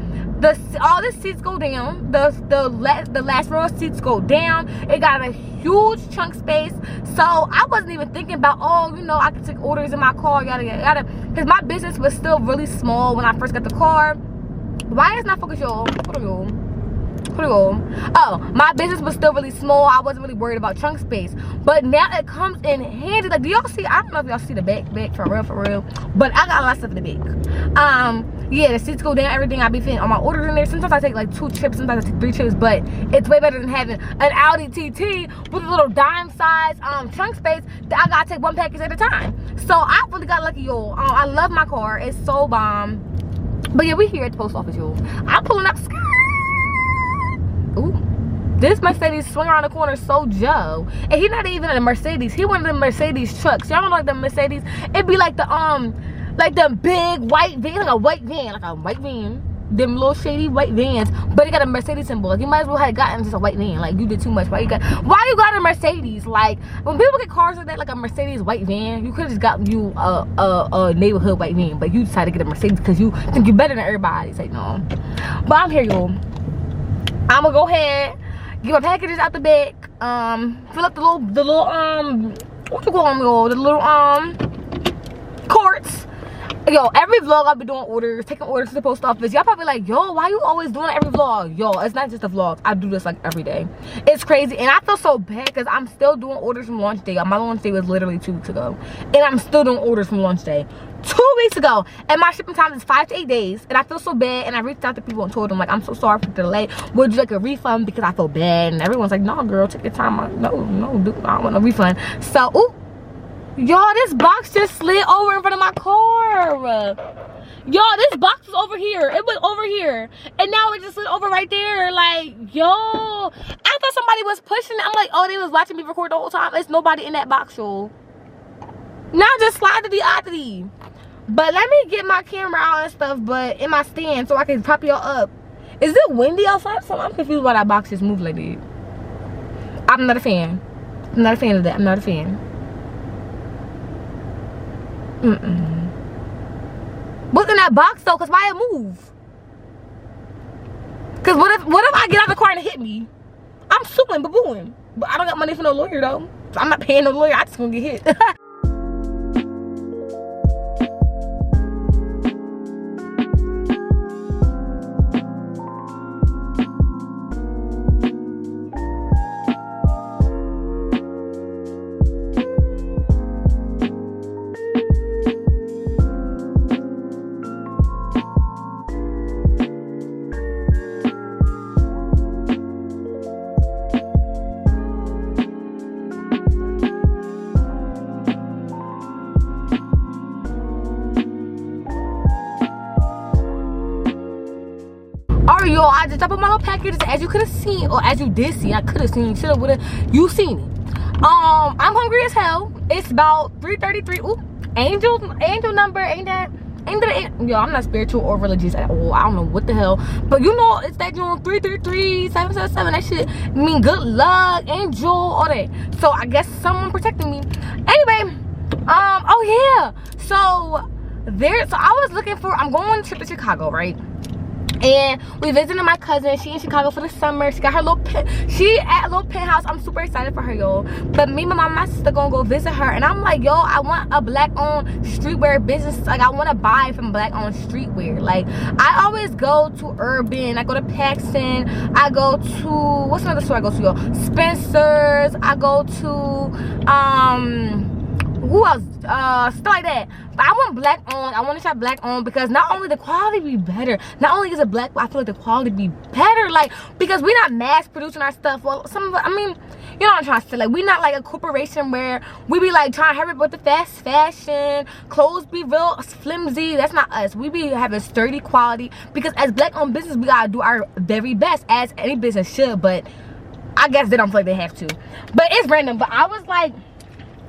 all the seats go down, the last row of seats go down. It got a huge chunk space. So I wasn't even thinking about, oh, you know, I could take orders in my car, yada yada yada, because my business was still really small when I first got the car. Why is not focus, y'all? Hold on, y'all. Oh, my business was still really small. I wasn't really worried about trunk space, but now it comes in handy. Like, do y'all see? I don't know if y'all see the back for real, but I got a lot of stuff in the back. Yeah, the seats go down, everything. I be fitting all my orders in there. Sometimes I take like 2 trips, sometimes I take 3 trips, but it's way better than having an Audi TT with a little dime size trunk space that I gotta take one package at a time. So I really got lucky, y'all. I love my car. It's so bomb. But yeah, we here at the post office, y'all. I'm pulling up. Ooh, this Mercedes swing around the corner so Joe, and he's not even in a Mercedes. He one of the Mercedes trucks. Y'all don't like the Mercedes? It'd be like the big white van, like a white van. Them little shady white vans, but it got a Mercedes symbol. Like, you might as well have gotten just a white van. Like, you did too much. Why you got a Mercedes? Like, when people get cars like that, like a Mercedes white van, you could have just gotten you a neighborhood white van, but you decided to get a Mercedes because you think you're better than everybody. It's like, no. But I'm here, y'all. I'm gonna go ahead, get my packages out the back, fill up the little what you call them, yo? The little courts. Yo, every vlog I'll be doing orders, taking orders to the post office. Y'all probably like, yo, why you always doing it every vlog? Yo, it's not just the vlogs. I do this like every day. It's crazy. And I feel so bad because I'm still doing orders from launch day. My launch day was literally 2 weeks ago. And I'm still doing orders from launch day 2 weeks ago. And my shipping time is 5 to 8 days. And I feel so bad. And I reached out to people and told them, like, I'm so sorry for the delay. Would you like a refund? Because I feel bad. And everyone's like, no, girl, take your time. No, dude, I don't want a refund. So, ooh. Y'all, this box just slid over in front of my car. Y'all, this box was over here. It was over here. And now it just slid over right there. Like, yo. I thought somebody was pushing it. I'm like, oh, they was watching me record the whole time. There's nobody in that box, y'all. Now just slide to the oddity. But let me get my camera out and stuff, but in my stand so I can pop y'all up. Is it windy outside? So I'm confused why that box just moved like that. I'm not a fan. I'm not a fan of that. I'm not a fan. What's in that box though? Cause why it move? Cause what if I get out of the car and it hit me? I'm suing, babooing. But I don't got money for no lawyer though. So I'm not paying no lawyer. I just gonna get hit. Yo, I just dropped my little package as you could have seen, or as you did see. I could have seen, should have, would have, you seen it. I'm hungry as hell. It's about 3:33. Ooh, angel number, ain't that yo, I'm not spiritual or religious at all. I don't know what the hell, but you know, it's that June 333-777. That shit mean good luck, angel, all that. So I guess someone protecting me. Anyway, oh yeah, so I was looking for, I'm going on a trip to Chicago, right? And we visited my cousin. She in Chicago for the summer. She got her she at a little penthouse. I'm super excited for her, y'all. But me, my mom, and my sister gonna go visit her. And I'm like, yo, I want a black-owned streetwear business. Like, I want to buy from black-owned streetwear. Like, I always go to Urban. I go to Paxton. I go to, what's another store I go to, y'all? Spencer's. I go to, who else? Stuff like that. But I want black owned. I want to shop black owned because not only the quality be better, not only is it black, but I feel like the quality be better. Like, because we're not mass producing our stuff. Well, some of it, I mean, you know what I'm trying to say. Like, we're not like a corporation where we be like trying to hurry up with the fast fashion, clothes be real flimsy. That's not us. We be having sturdy quality because as black owned business, we gotta do our very best, as any business should. But I guess they don't feel like they have to. But it's random. But I was like,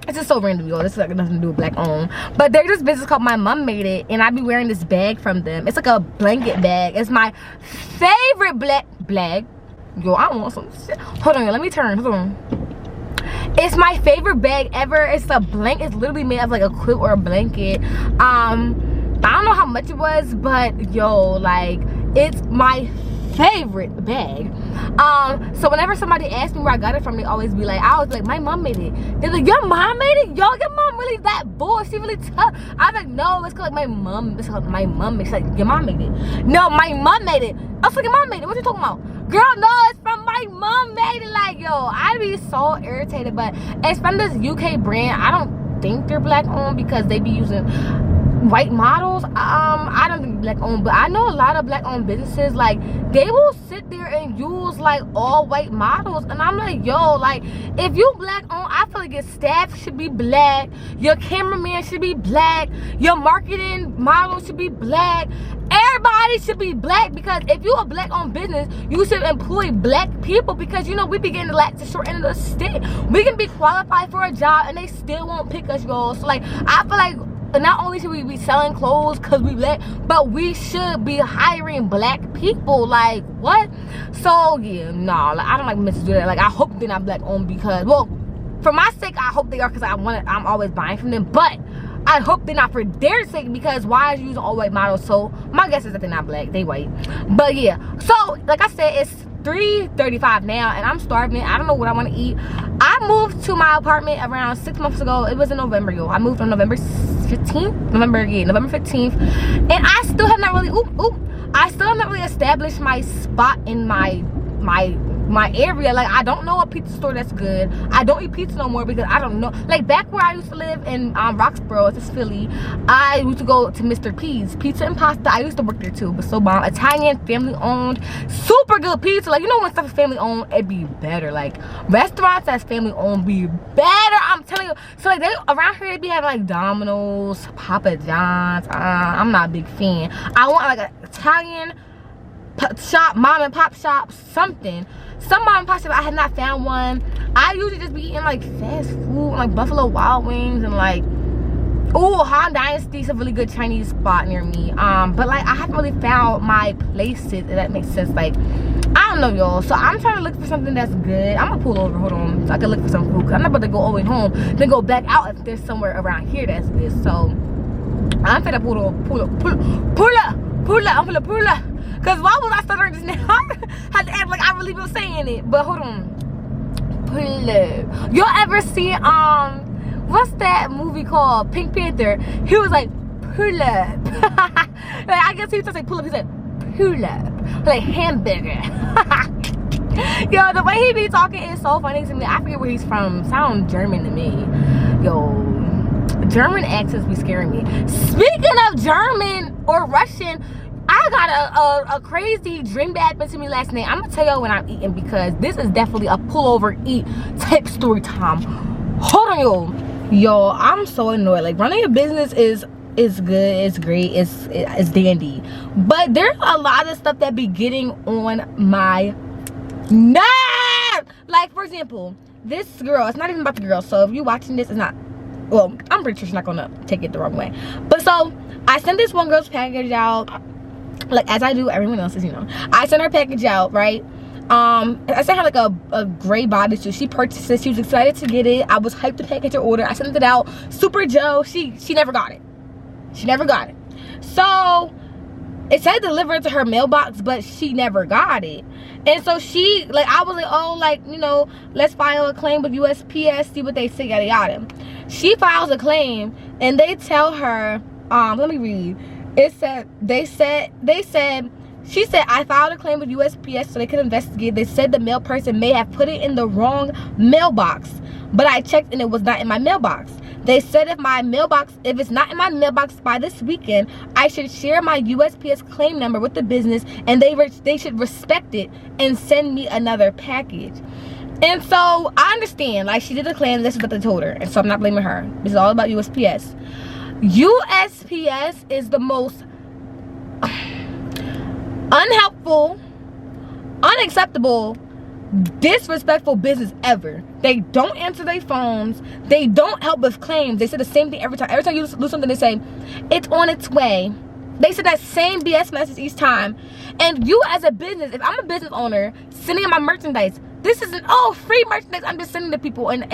it's just so random, y'all. This is like nothing to do with black owned. But there's this business called My Mom Made It, and I be wearing this bag from them. It's like a blanket bag. It's my favorite bag. Yo, I want some shit. Hold on, y'all. Let me turn. Hold on. It's my favorite bag ever. It's a blanket. It's literally made of like a quilt or a blanket. I don't know how much it was, but yo, like, it's my favorite bag. So whenever somebody asks me where I got it from, they always be like, I was like, my mom made it. They're like, your mom made it? Yo, your mom really that boy? She really tough? I'm like, no, it's called like my mom. It's called my mom. It's like, your mom made it. No, my mom made it. I was like, your mom made it. What you talking about? Girl, no, it's from my mom made it. Like, yo, I be so irritated. But it's from this UK brand. I don't think they're black owned because they be using white models. I don't think black owned, but I know a lot of black owned businesses, like, they will sit there and use like all white models, and I'm like, yo, like, if you black owned, I feel like your staff should be black, your cameraman should be black, your marketing model should be black, everybody should be black, because if you a black owned business, you should employ black people, because you know we be getting the short end of the stick. We can be qualified for a job and they still won't pick us, y'all. So like, I feel like not only should we be selling clothes because we black, but we should be hiring black people. Like, what? So yeah, no, like, I don't like men to do that. Like, I hope they're not black owned, because, well, for my sake, I hope they are, because I'm always buying from them. But I hope they're not for their sake, because why is you using all white models? So my guess is that they're not black, they white. But yeah, so like I said, it's 3:35 now and I'm starving. I don't know what I want to eat. I moved to my apartment around 6 months ago. It was in November, yo. I moved on November 15th. November 15th. And I still have not really, I still have not really established my spot in my area. Like, I don't know a pizza store that's good. I don't eat pizza no more because I don't know. Like, back where I used to live in Roxborough, it's Philly, I used to go to Mr. P's Pizza and Pasta. I used to work there too, but so bomb. Italian, family owned, super good pizza. Like, you know, when stuff is family owned, it be better. Like, restaurants that's family owned be better, I'm telling you. So like, they around here, they be having like Domino's, Papa John's. I'm not a big fan. I want like an Italian shop, mom and pop shop, something. Some mom and pop shop, I have not found one. I usually just be eating like fast food, like Buffalo Wild Wings and like, Han Dynasty's a really good Chinese spot near me. But like, I haven't really found my places, if that makes sense. Like, I don't know, y'all. So I'm trying to look for something that's good. I'm gonna pull over, hold on, so I can look for some food. Cause I'm not about to go all the way home, then go back out if there's somewhere around here that's good. So I'm finna pull up. I'm finna pull up. Cause why was I stuttering just now? I had to act like I really was saying it. But hold on. Pull up. Y'all ever see what's that movie called? Pink Panther. He was like, pull up. Like, I guess he was just like pull up. He said, pull up. Like hamburger. Yo, the way he be talking is so funny to me. I forget where he's from. Sound German to me. Yo, German accents be scaring me. Speaking of German or Russian, I got a crazy dream that happened to me last night. I'm gonna tell y'all when I'm eating, because this is definitely a pullover eat type story time. Hold on, yo, I'm so annoyed. Like, running a business is good, it's great, it's dandy, but there's a lot of stuff that be getting on my nerve. Like, for example, this girl, it's not even about the girl, so if you're watching this, it's not, well, I'm pretty sure she's not gonna take it the wrong way. But so I sent this one girl's package out, like as I do everyone else's, you know. I sent her package out, right? I sent her like a gray bodysuit. She purchased it. She was excited to get it. I was hyped to package her order. I sent it out. Super Joe. She never got it. She never got it. So it said delivered to her mailbox, but she never got it. And so she, like, I was like, oh, like, you know, let's file a claim with USPS, see what they say, yada yada. She files a claim, and they tell her, let me read. It said, she said, I filed a claim with USPS so they could investigate. They said the mail person may have put it in the wrong mailbox, but I checked and it was not in my mailbox. They said if it's not in my mailbox by this weekend, I should share my USPS claim number with the business, and they should respect it and send me another package. And so I understand, like, she did a claim, this is what they told her, and so I'm not blaming her. This is all about USPS. USPS is the most unhelpful, unacceptable, disrespectful business ever. They don't answer their phones. They don't help with claims. They say the same thing every time. Every time you lose something, they say it's on its way. They say that same BS message each time. And you as a business, if I'm a business owner sending in my merchandise, this isn't, oh, free merchandise, I'm just sending to people, and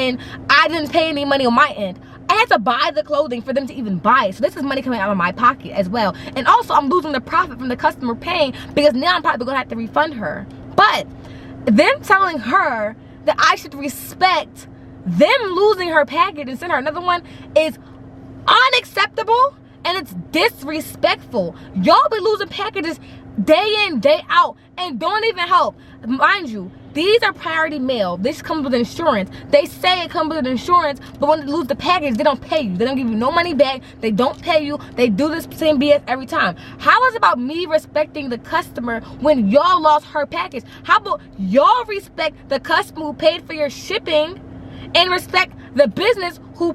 I didn't pay any money on my end. I had to buy the clothing for them to even buy it. So this is money coming out of my pocket as well. And also, I'm losing the profit from the customer paying, because now I'm probably going to have to refund her. But them telling her that I should respect them losing her package and send her another one is unacceptable, and it's disrespectful. Y'all be losing packages day in, day out, and don't even help. Mind you, these are priority mail. This comes with insurance. They say it comes with insurance, but when they lose the package, they don't pay you. They don't give you no money back. They don't pay you. They do this same BS every time. How is it about me respecting the customer when y'all lost her package? How about y'all respect the customer who paid for your shipping, and respect the business who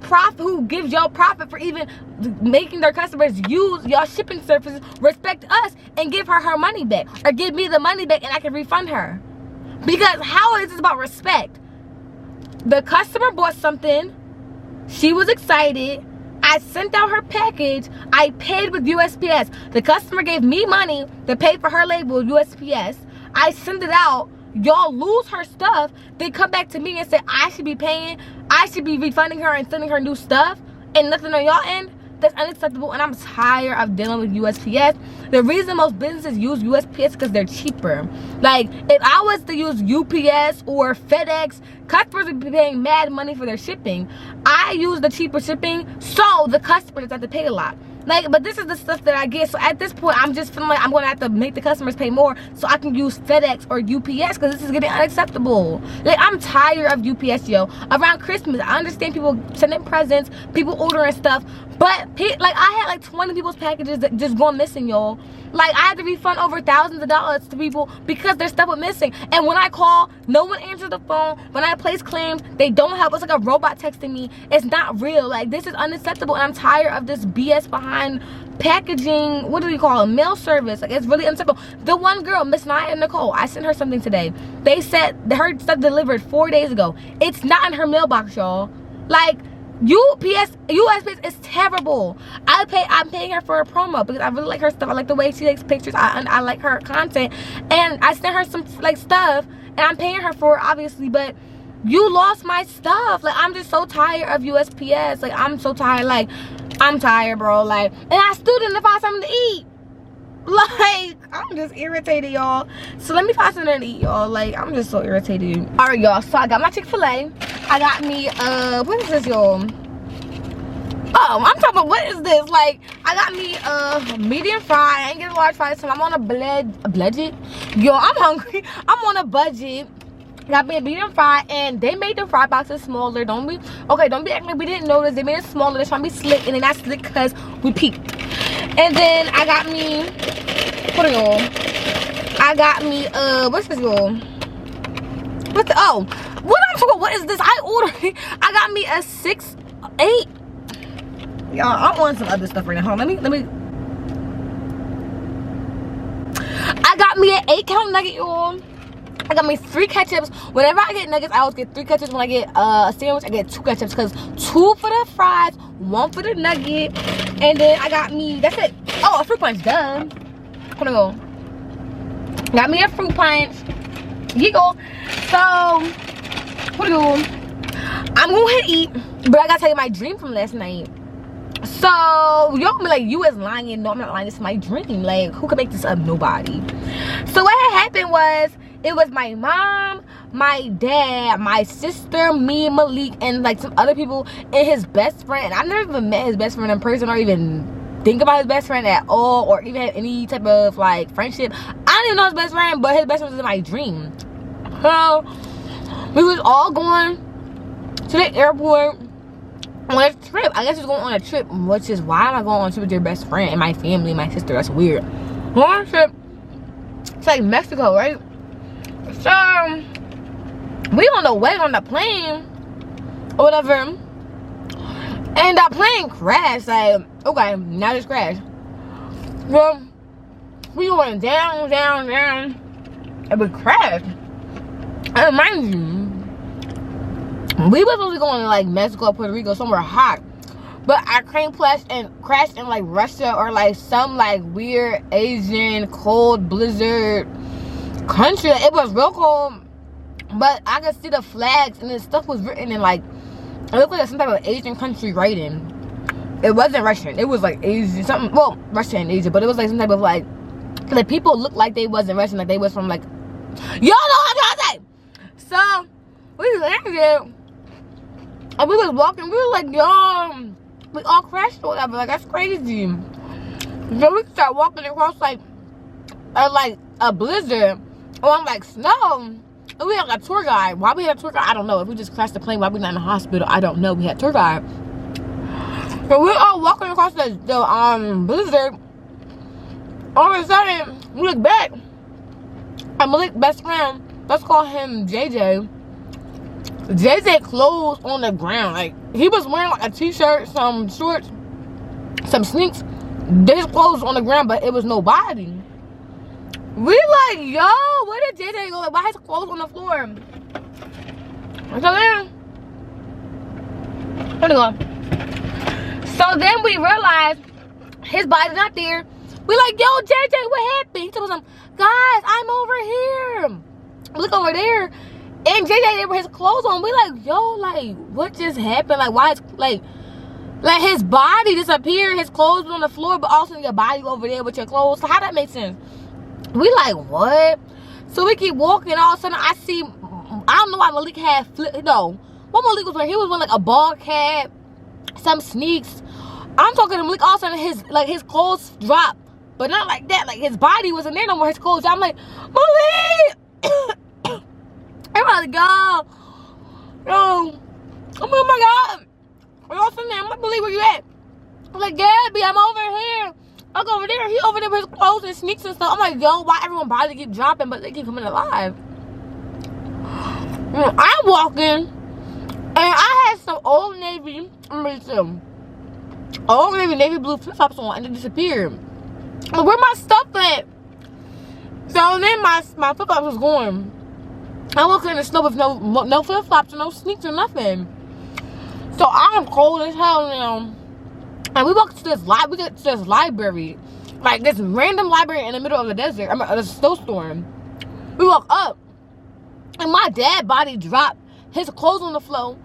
gives y'all profit for even making their customers use y'all shipping services? Respect us and give her money back, or give me the money back and I can refund her. Because how is this about respect? The customer bought something, she was excited, I sent out her package, I paid with USPS. The customer gave me money to pay for her label with USPS. I send it out, y'all lose her stuff, they come back to me and say I should be paying, I should be refunding her and sending her new stuff, and nothing on y'all end. That's unacceptable, and I'm tired of dealing with USPS. The reason most businesses use USPS because they're cheaper. Like, if I was to use UPS or FedEx, customers would be paying mad money for their shipping. I use the cheaper shipping, so the customer doesn't have to pay a lot. Like, but this is the stuff that I get. So at this point, I'm just feeling like I'm gonna have to make the customers pay more so I can use FedEx or UPS, because this is getting unacceptable. Like, I'm tired of UPS, yo. Around Christmas, I understand people sending presents, people ordering stuff, but like, I had like 20 people's packages that just gone missing, y'all. Like, I had to refund over thousands of dollars to people because their stuff was missing. And when I call, no one answers the phone. When I place claims, they don't help. It's like a robot texting me. It's not real. Like, this is unacceptable, and I'm tired of this BS behind packaging. What do we call it? Mail service. Like, it's really unacceptable. The one girl, Miss Nia Nicole, I sent her something today. They said her stuff delivered 4 days ago. It's not in her mailbox, y'all. Like, USPS is terrible. I'm paying her for a promo because I really like her stuff. I like the way she takes pictures. I like her content, and I sent her some like stuff, and I'm paying her for it, obviously. But you lost my stuff. Like, I'm just so tired of USPS. Like, I'm so tired. Like, I'm tired, bro. Like, and I still didn't find something to eat. Like, I'm just irritated, y'all. So let me find something to eat, y'all. Like, I'm just so irritated. All right, y'all. So I got my Chick-fil-A. I got me what is this, y'all? Oh, I'm talking about, what is this? Like, I got me medium fry. I ain't getting a large fry, so I'm on a budget. Yo, I'm hungry. I'm on a budget. Got me a medium fry, and they made the fry boxes smaller. Don't be acting like we didn't notice. They made it smaller. They're trying to be slick, and they're not slick because we peeked. And then I got me, hold on, y'all. I got me what's this, y'all? What the, oh, what is this? I ordered, I got me a 6-8. Y'all, I'm on some other stuff right now. Hold on, let me. I got me an 8-count nugget, y'all. I got me 3 ketchups. Whenever I get nuggets, I always get 3 ketchups. When I get a sandwich, I get 2 ketchups, because 2 for the fries, 1 for the nugget. And then I got me, that's it. Oh, a fruit punch, done. Hold on, go. Got me a fruit punch. Here you go. So, what do you do? I'm going to eat, but I got to tell you my dream from last night. So, y'all be like, you is lying. No, I'm not lying. This is my dream. Like, who could make this up? Nobody. So, what had happened was, it was my mom, my dad, my sister, me, Malik, and like some other people, and his best friend. And I never even met his best friend in person, or even think about his best friend at all, or even have any type of like friendship. I don't even know his best friend, but his best friend was in my dream. So we was all going to the airport on a trip. I guess we was going on a trip, which is why am I going on a trip with your best friend and my family, my sister? That's weird. Going on a trip to like Mexico, right? So we on the way on the plane or whatever, and the plane crashed. Like, okay, now it's crashed. Well, we went down, and we crashed. And mind you, we were supposed to be going to like Mexico, Puerto Rico, somewhere hot, but our plane crashed in like Russia, or like some like weird Asian cold blizzard country. It was real cold, but I could see the flags, and the stuff was written in like, it looked like some type of Asian country writing. It wasn't Russian. It was like Asian, something, well, Russia and Asia, but it was like some type of like people looked like they wasn't Russian, like they was from like, y'all know what I'm trying to say. So we landed, and we was walking. We were like, yo, we all crashed or whatever. Like, that's crazy. So we start walking across like a blizzard on like snow, and we had a tour guide. Why we had a tour guide, I don't know. If we just crashed the plane, why we not in the hospital, I don't know. We had a tour guide. So we're all walking across the blizzard. All of a sudden, we look back, and Malik's best friend, let's call him JJ. JJ clothes on the ground. Like, he was wearing like a t-shirt, some shorts, some sneaks. His clothes on the ground, but it was nobody. We like, yo, where did JJ go? Like, why his clothes on the floor? So then, so then we realized his body's not there. We like, yo, JJ, what happened? He told us, guys, I'm over here. Look over there. And JJ, there were his clothes on. We like, yo, like, what just happened? Like, why is, like Like his body disappeared, his clothes on the floor, but also your body over there with your clothes. So how that make sense? We like, what? So we keep walking, all of a sudden I see, I don't know why Malik had what Malik was wearing, he was wearing like a ball cap, some sneaks. I'm talking to Malik, all of a sudden his clothes dropped, but not like that, like his body wasn't there no more, his clothes. I'm like, Malik! Everybody go. Yo, oh my God. Y'all sitting there, I'm like, Malik, where you at? I'm like, Gabby, I'm over here. I go over there, he over there with his clothes and sneaks and stuff. I'm like, yo, why everyone body keep dropping, but they keep coming alive? I'm walking, and I had some old navy, navy blue flip-flops on, and they disappeared. Like, where my stuff at? So then my flip-flops was gone. I walked in the snow with no flip-flops and no sneaks or nothing. So I'm cold as hell now. And we walked to this library, like this random library in the middle of the desert. I mean, a snowstorm. We walk up, and my dad body dropped, his clothes on the floor.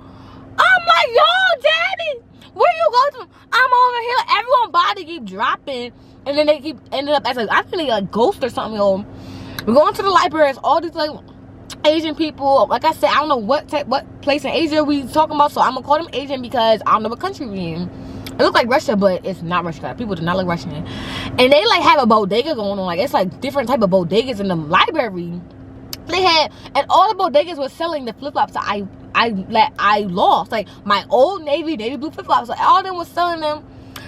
I'm like, yo, Daddy, where you go to? I'm over here. Everyone body keep dropping, and then they keep ending up as I think they like ghost or something. Yo, we go into the library. It's all these like Asian people. Like I said, I don't know what place in Asia we talking about, so I'm gonna call them Asian because I don't know what country we in. It looks like Russia, but it's not Russia. People do not look Russian. And they like have a bodega going on. Like it's like different type of bodegas in the library. They had, and all the bodegas was selling the flip-flops that I lost. Like my old navy blue flip-flops. Like all of them was selling them.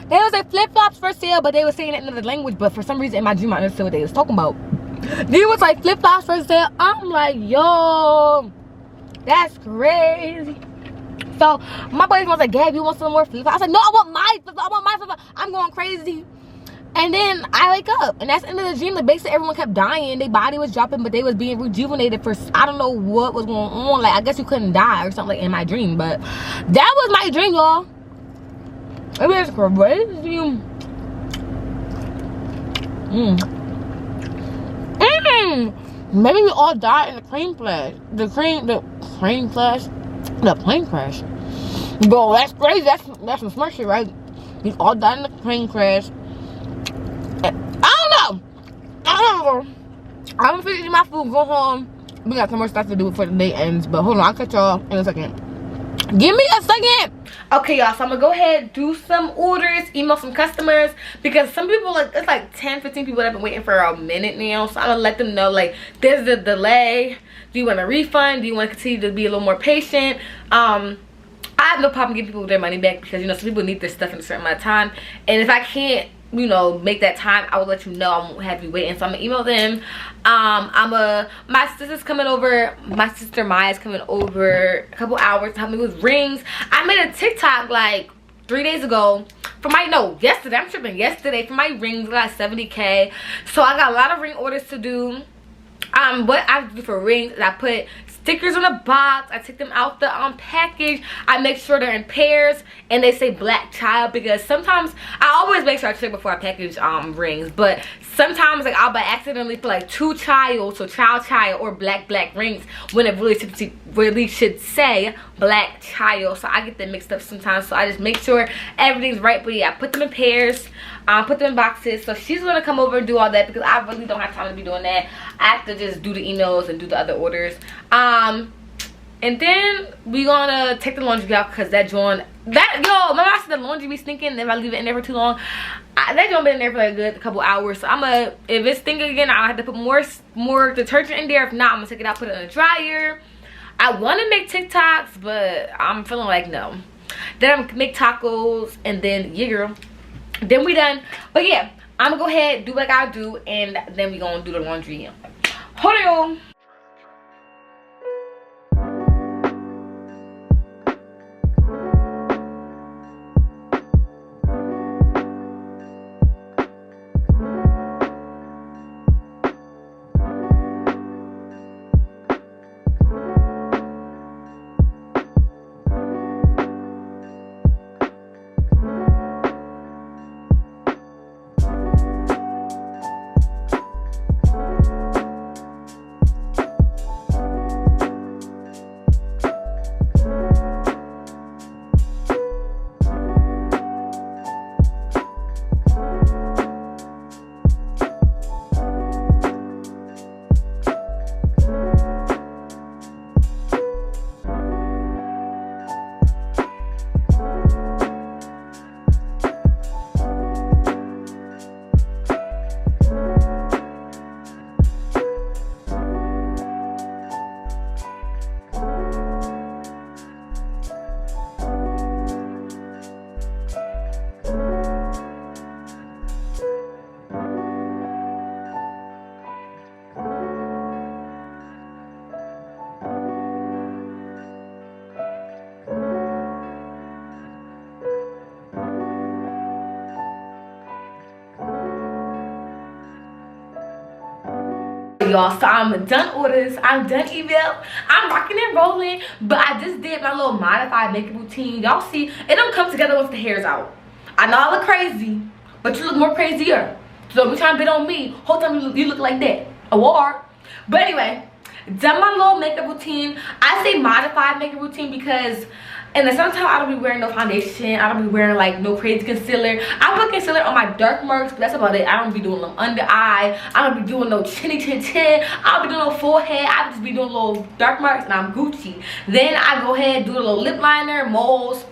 They was like flip-flops for sale, but they were saying it in another language. But for some reason in my dream I understood what they was talking about. They was like flip-flops for sale. I'm like, yo, that's crazy. So my boys was like, Gab, you want some more flip-flops? I was like, no, I want my flip-flop. I want my flip-flop. I'm going crazy. And then I wake up, and that's the end of the dream. Like basically everyone kept dying. Their body was dropping, but they was being rejuvenated for, I don't know what was going on. Like I guess you couldn't die or something like in my dream. But that was my dream, y'all. It was crazy. Maybe we all died in the plane crash. The plane crash. Bro, that's crazy. That's some smart shit, right? We all died in the plane crash. I don't know. I'm gonna finish my food, go home. We got some more stuff to do before the day ends. But hold on, I'll catch y'all in a second. Give me a second. Okay, y'all, so I'm gonna go ahead, do some orders, email some customers, because some people, like, it's like 10-15 people that have been waiting for a minute now. So I'm gonna let them know, like, there's a delay. Do you want a refund? Do you want to continue to be a little more patient? I have no problem giving people their money back, because, you know, some people need their stuff in a certain amount of time. And if I can't, you know, make that time, I will let you know. I won't have you waiting. So I'm gonna email them. My sister's coming over. My sister Maya's coming over a couple hours to help me with rings. I made a TikTok like 3 days ago for my, no, yesterday. I'm tripping. Yesterday for my rings. I got 70K. So I got a lot of ring orders to do. What I do for rings is I put stickers on the box. I take them out the package. I make sure they're in pairs and they say black child, because sometimes I always make sure I check before I package rings, but sometimes like I'll by accidentally put like two child, so child or black rings when it really should say black child. So I get them mixed up sometimes, so I just make sure everything's right. But yeah, I put them in pairs, put them in boxes. So she's gonna come over and do all that, because I really don't have time to be doing that. I have to just do the emails and do the other orders. And then we gonna take the laundry out, because that joint, remember I said the laundry be stinking if I leave it in there for too long. That joint been in there for like a good couple hours. So if it's stinking again, I'll have to put more detergent in there. If not, I'm gonna take it out, put it in the dryer. I want to make TikToks, but I'm feeling like no. Then I'm gonna make tacos, and then yeah, girl, then we done. But yeah, I'm gonna go ahead, do what I gotta do, and then we gonna do the laundry. Hold on. y'all. So I'm done orders. I'm done email. I'm rocking and rolling. But I just did my little modified makeup routine. Y'all see, it don't come together once the hair's out. I know I look crazy, but you look more crazier. So every time you bid on me, whole time you look like that. A war. But anyway, done my little makeup routine. I say modified makeup routine because in the summertime I don't be wearing no foundation. I don't be wearing like no crazy concealer. I put concealer on my dark marks, but that's about it. I don't be doing no under eye. I don't be doing no chinny chin chin. I don't be doing no forehead. I just be doing little dark marks and I'm Gucci. Then I go ahead and do a little lip liner, moles,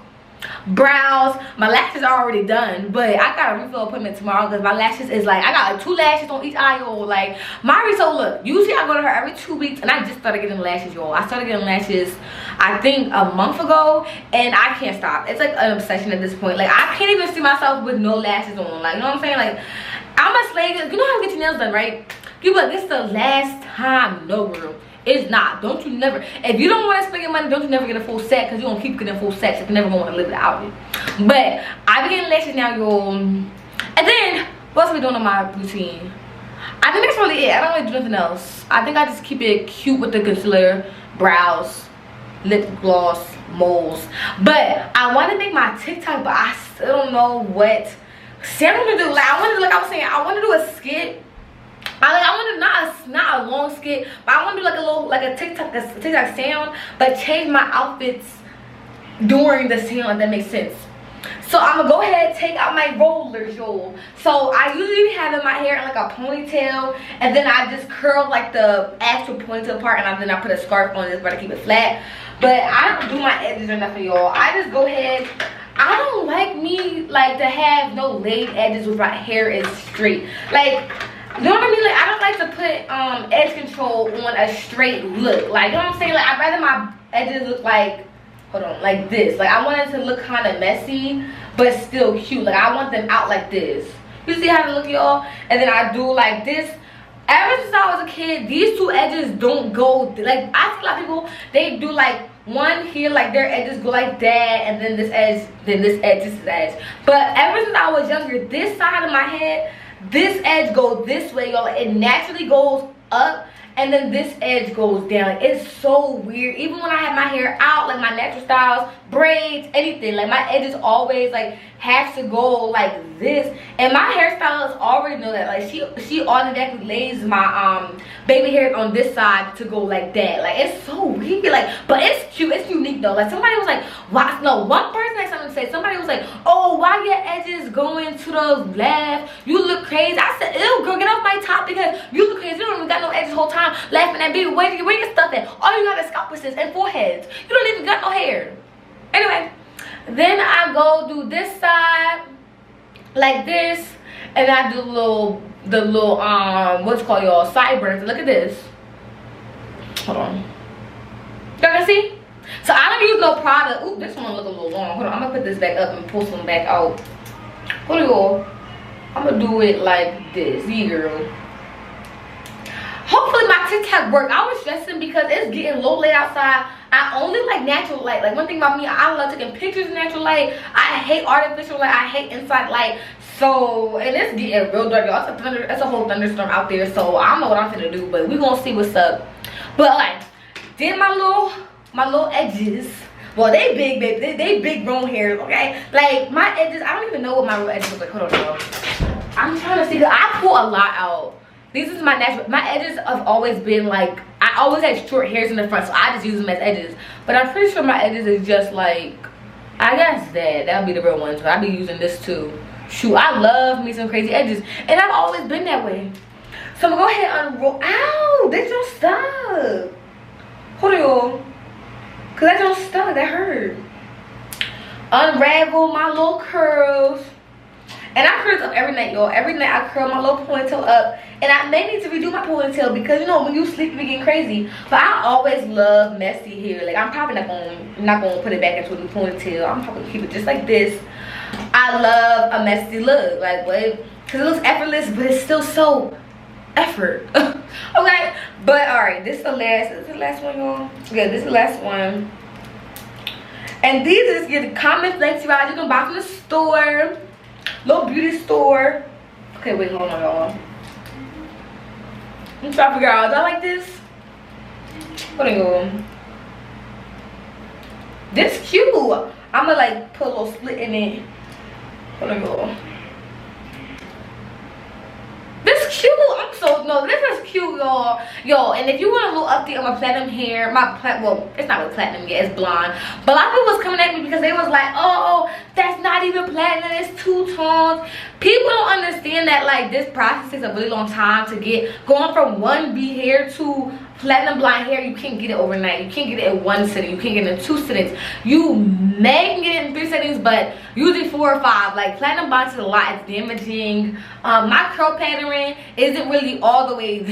brows. My lashes are already done, but I got a refill appointment tomorrow because my lashes is like, I got like 2 lashes on each eye, y'all. Like my refill, look, usually I go to her every 2 weeks, and I just started getting lashes, y'all. I started getting lashes I think a month ago, and I can't stop. It's like an obsession at this point. Like I can't even see myself with no lashes on. Like, you know what I'm saying? Like I'm a slave. You know how to get your nails done, right? You be like, this is the last time. No, girl, it's not. Don't you never, if you don't want to spend your money, don't you never get a full set, because you're gonna keep getting full sets. You're never gonna want to live without it. But I be getting lashes now, y'all. And then what else are we doing on my routine? I think that's really it. I don't really do nothing else. I think I just keep it cute with the concealer, brows, lip gloss, moles. But I want to make my TikTok, but I still don't know what Sarah want to do. Like I want to, like I was saying, I want to do a skit. I want to not a long skit, but I want to do like a little, like a TikTok sound, but change my outfits during the sound, if that makes sense. So I'm gonna go ahead and take out my rollers, y'all. So I usually have in my hair in like a ponytail, and then I just curl like the actual ponytail part, and then I put a scarf on this, but I keep it flat. But I don't do my edges or nothing, y'all. I just go ahead. I don't like me like to have no laid edges with my hair is straight. Like, you know what I mean? Like I don't like to put edge control on a straight look. Like, you know what I'm saying? Like I'd rather my edges look like, hold on, like this. Like I want it to look kind of messy but still cute. Like I want them out like this. You see how they look, y'all? And then I do like this. Ever since I was a kid, these 2 edges don't go, like I see a lot of people, they do like one here, like their edges go like that, and then this edge, then this edge, this edge. But ever since I was younger, this side of my head, this edge goes this way, y'all. It naturally goes up, and then this edge goes down. It's so weird. Even when I have my hair out, like my natural styles, braids, anything, like my edges always like have to go like this. And my hairstylist already know that. Like she automatically lays my baby hairs on this side to go like that. Like it's so weird. Like, but it's cute. It's unique though. Like somebody was like, why? No, one person had something to say. Somebody was like, oh, why your edges going to the left? You look crazy. I said, ew, girl, get off my top because you look crazy. You don't even got no edges the whole time laughing at me. Where your stuff at? All you got is scalp pieces and foreheads. You don't even got no hair. Anyway, then I go do this side like this, and I do the little what's called, y'all, sideburns. Look at this. Hold on. Y'all can see? So I don't use no product. Ooh, this one look a little long. Hold on, I'm gonna put this back up and pull some back out. Hold on, y'all. I'm gonna do it like this. See, girl. Hopefully my TikTok work. I was stressing because it's getting low light outside. I only like natural light. Like one thing about me, I love taking pictures in natural light. I hate artificial light. I hate inside light. So, and it's getting real dark, y'all. It's a whole thunderstorm out there. So I don't know what I'm gonna do, but we're gonna see what's up. But like, did my little edges. Well, they big, baby. They big grown hairs, okay? Like my edges, I don't even know what my real edges look like. Hold on, y'all. I'm trying to see, cause I pull a lot out. These is my natural. My edges have always been like, I always had short hairs in the front, so I just use them as edges. But I'm pretty sure my edges is just like, I guess that would be the real ones. But I be using this too. Shoot, I love me some crazy edges, and I've always been that way. So I'm gonna go ahead and unroll. Ow, they don't stuck. Hold on, y'all, cause that don't stuck. That hurt. Unravel my little curls. And I curl this up every night, y'all. Every night I curl my little ponytail up. And I may need to redo my ponytail because, you know, when you sleep, you get crazy. But I always love messy hair. Like, I'm probably not gonna put it back into a new ponytail. I'm probably gonna keep it just like this. I love a messy look. Like, what? Because it looks effortless, but it's still so effort. Okay? But, alright. This is the last one, y'all. Yeah, this is the last one. And these is your common flexi rods you can buy from the store. Little beauty store. Okay, wait, hold on, y'all. I'm trying to figure out, do I like this? What do you go? This cute. I'm gonna like put a little split in it. What do you go? This cute. I'm so no. This is cute, y'all. Yo, and if you want a little update on my platinum hair, well, it's not really platinum yet. It's blonde. But a lot of people was coming at me because they was like, oh, that's not even platinum. It's two tones. People don't understand that like this process takes a really long time to get going from 1B hair to platinum blonde hair. You can't get it overnight. You can't get it in one sitting. You can't get it in 2 sittings. You may get it in 3 sittings, but usually 4 or 5. Like platinum blonde is a lot. It's damaging. My curl pattern isn't really all the way.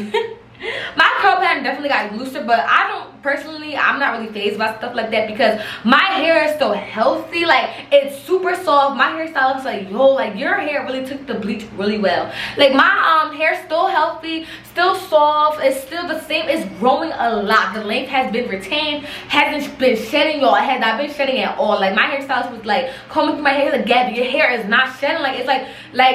My curl pattern definitely got looser, but I don't personally, I'm not really fazed about stuff like that because my hair is so healthy. Like it's super soft. My hairstylist like, yo, like your hair really took the bleach really well. Like my hair's still healthy, still soft, it's still the same. It's growing a lot. The length has been retained, hasn't been shedding, y'all. It has not been shedding at all. Like my hairstylist was like combing through my hair, like, Gabby, your hair is not shedding. Like it's like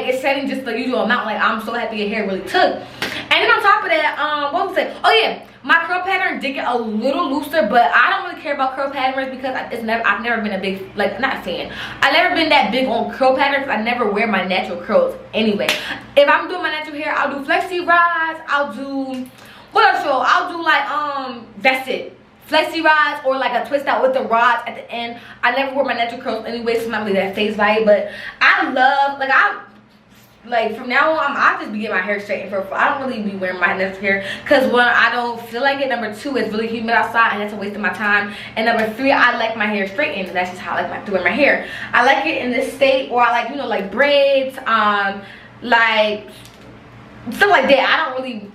it's shedding just the usual amount. Like I'm so happy your hair really took. And then on top of that, what was it? Oh yeah, my curl pattern did get a little looser, but I don't really care about curl patterns because I've never been a big, like, not fan. I've never been that big on curl patterns. I never wear my natural curls anyway. If I'm doing my natural hair, I'll do flexi rods. I'll do, what else, y'all? I'll do like, that's it. Flexi rods or like a twist out with the rods at the end. I never wear my natural curls anyway, so it's not really that face value, but I love, like from now on, I'll just be getting my hair straightened for. I don't really be wearing my natural hair because one, I don't feel like it. Number 2, it's really humid outside and that's a waste of my time. And number 3, I like my hair straightened. And that's just how I like to wear my hair. I like it in this state, or I like, you know, like braids, like stuff like that.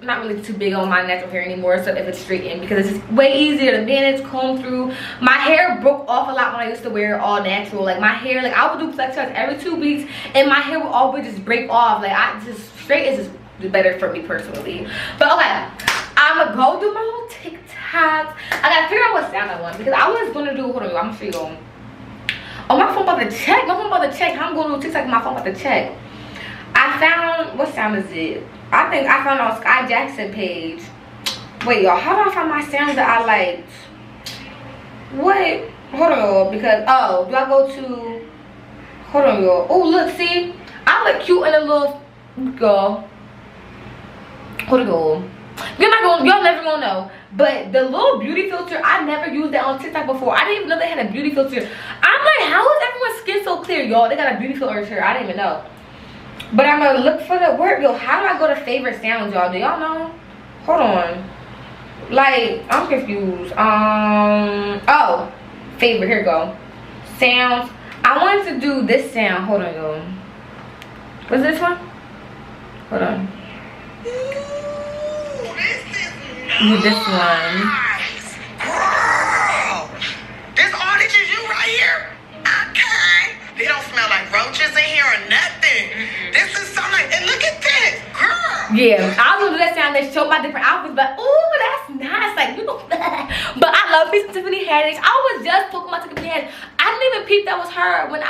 Not really too big on my natural hair anymore, so if it's straightened, because it's just way easier to manage, comb through. My hair broke off a lot when I used to wear it all natural. Like my hair, like I would do flex cuts every 2 weeks and my hair would always just break off. Like I just, straight is just better for me personally. But okay, I'm gonna go do my little TikToks. I gotta figure out what sound I want because I was gonna do, hold on, I'm gonna show you. Oh, my phone about to check. My phone about to check. How I'm going to do TikTok, my phone about to check. I found, what sound is it? I think I found on Sky Jackson page. Wait, y'all, how do I find my sounds that I liked? What? Hold on, y'all, because, oh, do I go to, hold on, y'all. Oh, look, see? I look cute in a little, girl. Hold on, y'all. Y'all never gonna know. But the little beauty filter, I never used that on TikTok before. I didn't even know they had a beauty filter. I'm like, how is everyone's skin so clear, y'all? They got a beauty filter here. I didn't even know. But I'm gonna look for the word. Yo, how do I go to favorite sounds, y'all? Do y'all know? Hold on. Like, I'm confused. Oh, favorite. Here we go. Sounds. I wanted to do this sound. Hold on, y'all. What's this one? Hold on. Ooh, this is Do this one. nice. Girl, this orange is you right here? Okay. They don't smell like roaches in here or nothing. This is so nice. And look at this, girl. Yeah, I was gonna do that sound that showed my different outfits, but ooh, that's nice. Like, you know, but I love me some Tiffany Haddish. I was just talking about Tiffany Haddish. I didn't even peep that was her when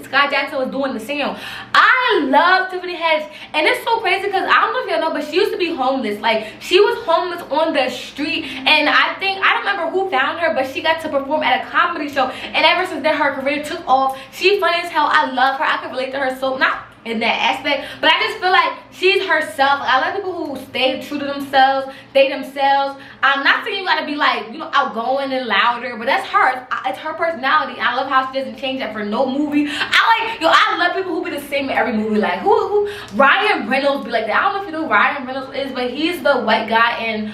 Sky Jackson was doing the sound. I love Tiffany Haddish, and it's so crazy because I don't know if y'all know, but she used to be homeless. Like, she was homeless on the street, and I don't remember who found her, but she got to perform at a comedy show, and ever since then her career took off. She's funny as hell. I love her. I can relate to her, so not in that aspect, but I just feel like she's herself. Like, I like people who stay true to themselves, they themselves. I'm not saying you gotta be like, you know, outgoing and louder, but that's her. It's her personality. I love how she doesn't change that for no movie. I love people who be the same in every movie. Like who Ryan Reynolds be like that. I don't know if you know who Ryan Reynolds is, but he's the white guy in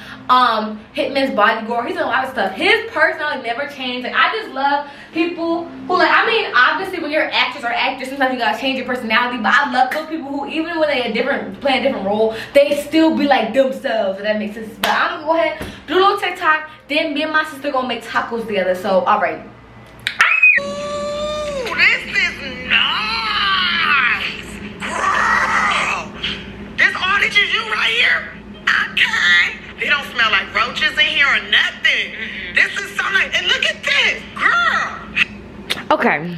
Hitman's Bodyguard. He's in a lot of stuff. His personality never changed. Like, I just love people who, like, I mean, obviously when you're an actress or actor, sometimes you gotta change your personality, but I love those people who, even when they play a different role, they still be like themselves, if that makes sense. But I'm gonna go ahead, do a little TikTok, then me and my sister gonna make tacos together. So, alright. Ooh, this is nice. Girl, this orange is you right here? Okay. They don't smell like roaches in here or nothing. This is so nice. And look at this, girl. Okay.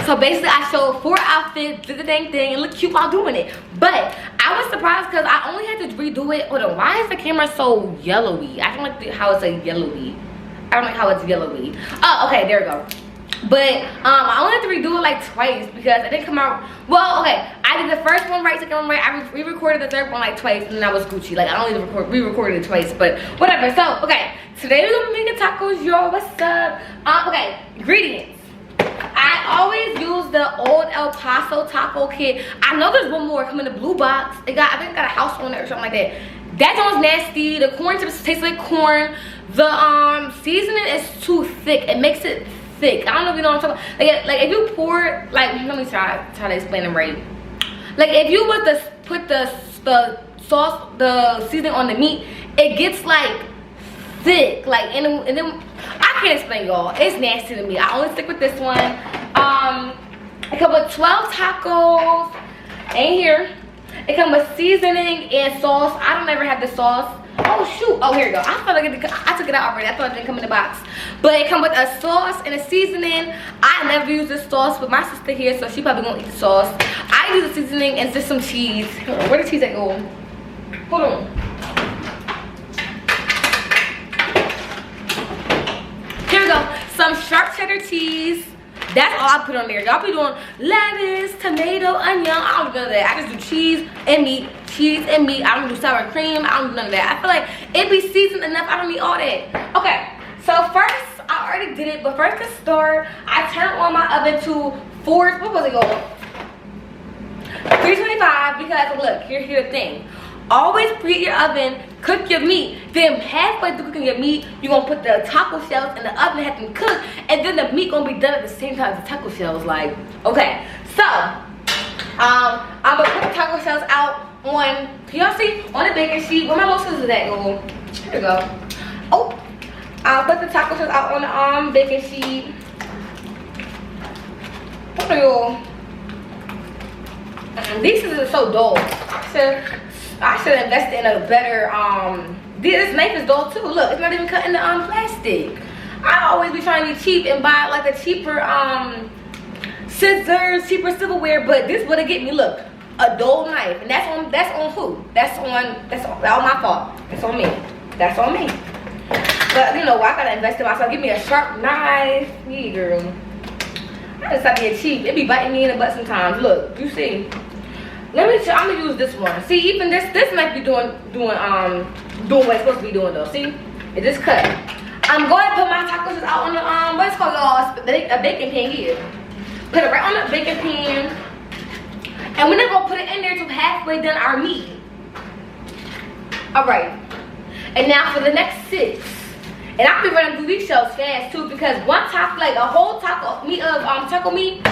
So basically I showed 4 outfits, did the dang thing, and looked cute while doing it. But I was surprised because I only had to redo it. Hold on, why is the camera so yellowy? I don't like how it's a yellowy. I don't like how it's yellowy. Oh, okay, there we go. But I only had to redo it like twice because it didn't come out. Well, okay, I did the first one right, second one right. I re-recorded the third one like twice, and then I was Gucci. Like I only re-recorded it twice, but whatever. So okay, today we're gonna be making tacos, y'all. What's up? Okay, ingredients. I always use the old El Paso taco kit. I know there's one more coming in the blue box. I think it got a house on it or something like that. That one's nasty. The corn chips taste like corn. The seasoning is too thick. It makes it thick. I don't know if you know what I'm talking about. Like if you pour, like, let me try to explain it right. Like if you was to put the sauce, the seasoning on the meat, it gets like thick. Like and then I can't explain, y'all. It's nasty to me. I only stick with this one. It comes with 12 tacos. Ain't here. It comes with seasoning and sauce. I don't ever have the sauce. Oh shoot! Oh, here you go. I thought I took it out already. I thought it didn't come in the box. But it comes with a sauce and a seasoning. I never use this sauce, but my sister here, so she probably gonna eat the sauce. I use the seasoning and just some cheese. Where the cheese at go? Hold on. Here we go. Some sharp cheddar cheese. That's all I put on there. Y'all be doing lettuce, tomato, onion. I don't do none of that. I just do cheese and meat. Cheese and meat. I don't do sour cream. I don't do none of that. I feel like it be seasoned enough. I don't need all that. Okay. So first, I already did it. But first to start, I turned on my oven to what was it going? 325 because look, here's the thing. Always preheat your oven, cook your meat. Then halfway through cooking your meat, you're gonna put the taco shells in the oven, have them cook, and then the meat gonna be done at the same time as the taco shells. Like, okay. So, I'm gonna put the taco shells out on, can y'all see? On the baking sheet. Where my little scissors at, y'all? Here we go. Oh, I'll put the taco shells out on the baking sheet. What are y'all? These scissors are so dull. I should invest in a better, this knife is dull too. Look, it's not even cutting the plastic. I always be trying to be cheap and buy like a cheaper scissors, cheaper silverware, but this would have get me, look, a dull knife. And that's on who? That's all my fault. That's on me. That's on me. But you know what, I gotta invest in myself. Give me a sharp knife. Yeah, girl. I just stop being cheap. It be biting me in the butt sometimes. Look, you see. Let me show, I'm gonna use this one. See, even this might be doing what it's supposed to be doing though. See, it just cut. I'm going to put my tacos out on the what's called, y'all, a baking pan here. Put it right on the baking pan, and we're not gonna put it in there till halfway done our meat. All right, and now for the next 6. And I'll be running through these shells fast too because one taco, like a whole taco meat of taco meat.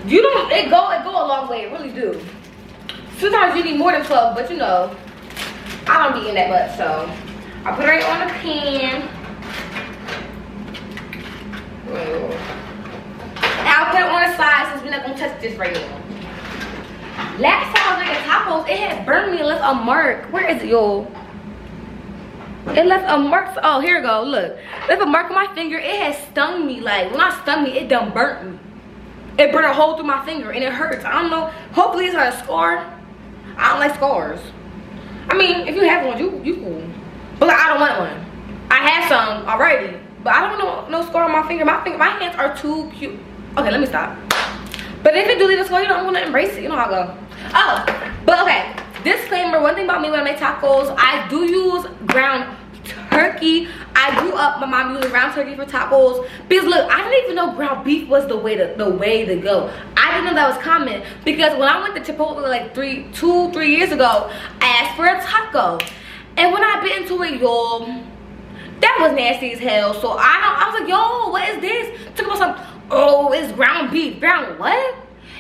It go a long way, it really do. Sometimes you need more than 12, but you know, I don't be in that much, so I put it right on the pan. And I'll put it on the side since we're not gonna touch this right now. Last time I was making tacos, it had burned me and left a mark. Where is it, y'all? It left a mark. Oh, here we go. Look, it left a mark on my finger. It has stung me. Like when I stung me, it done burnt me. It burned a hole through my finger and it hurts. I don't know. Hopefully it's not a scar. I don't like scars. I mean, if you have one, you cool. But like, I don't want one. I have some already, but I don't want no scar on my finger. My hands are too cute. Okay, let me stop. But if it do leave a scar, you don't want to embrace it. You know how I go. Oh, but okay. Disclaimer, one thing about me when I make tacos, I do use ground turkey. I grew up, my mom used ground turkey for tacos. Because look, I didn't even know ground beef was the way to go. I didn't know that was common. Because when I went to Chipotle like 2-3 years ago, I asked for a taco. And when I bit into it, y'all, that was nasty as hell. So I was like, yo, what is this? Took about some, oh, it's ground beef. Ground what?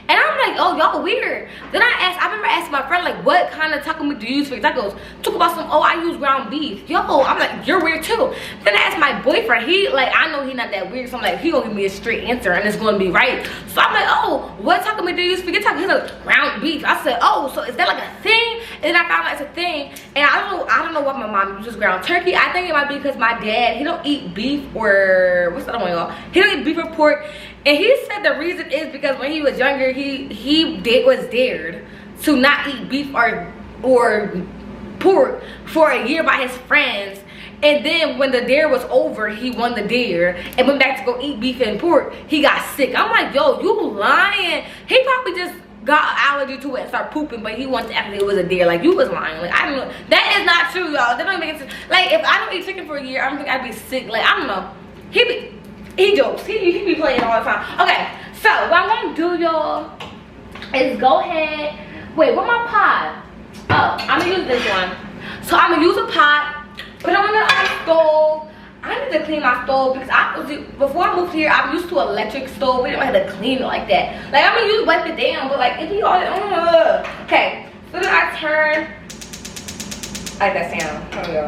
And I'm like, oh, y'all weird. Then I remember asking my friend, like, what kind of taco meat do you use for your tacos? Talk about some, oh, I use ground beef. Yo, I'm like, you're weird too. Then I asked my boyfriend, I know he's not that weird, so I'm like, he gonna give me a straight answer and it's gonna be right. So I'm like, oh, what taco meat do you use for your tacos? He's like, ground beef. I said, oh, so is that like a thing? And then I found out it's a thing. And I don't know why my mom uses ground turkey. I think it might be because my dad, he don't eat beef or, what's the other one, y'all? He don't eat beef or pork. And he said the reason is because when he was younger, he was dared to not eat beef or pork for a year by his friends. And then when the dare was over, he won the dare and went back to go eat beef and pork. He got sick. I'm like, yo, you lying. He probably just got an allergy to it and started pooping, but he wanted to act like it was a dare. Like, you was lying. Like, I don't know. That is not true, y'all. That don't make sense. Like, if I don't eat chicken for a year, I don't think I'd be sick. Like, I don't know. He jokes. He be playing all the time. Okay, so what I'm gonna do, y'all, is go ahead. Wait, where's my pot? Oh, I'm gonna use this one. So I'm gonna use a pot. Put it on the stove. I need to clean my stove because before I moved here, I'm used to an electric stove. We didn't have to clean it like that. Like, I'm gonna wipe it down, but like, it be all okay. So then I turn. I like that sound. There we go.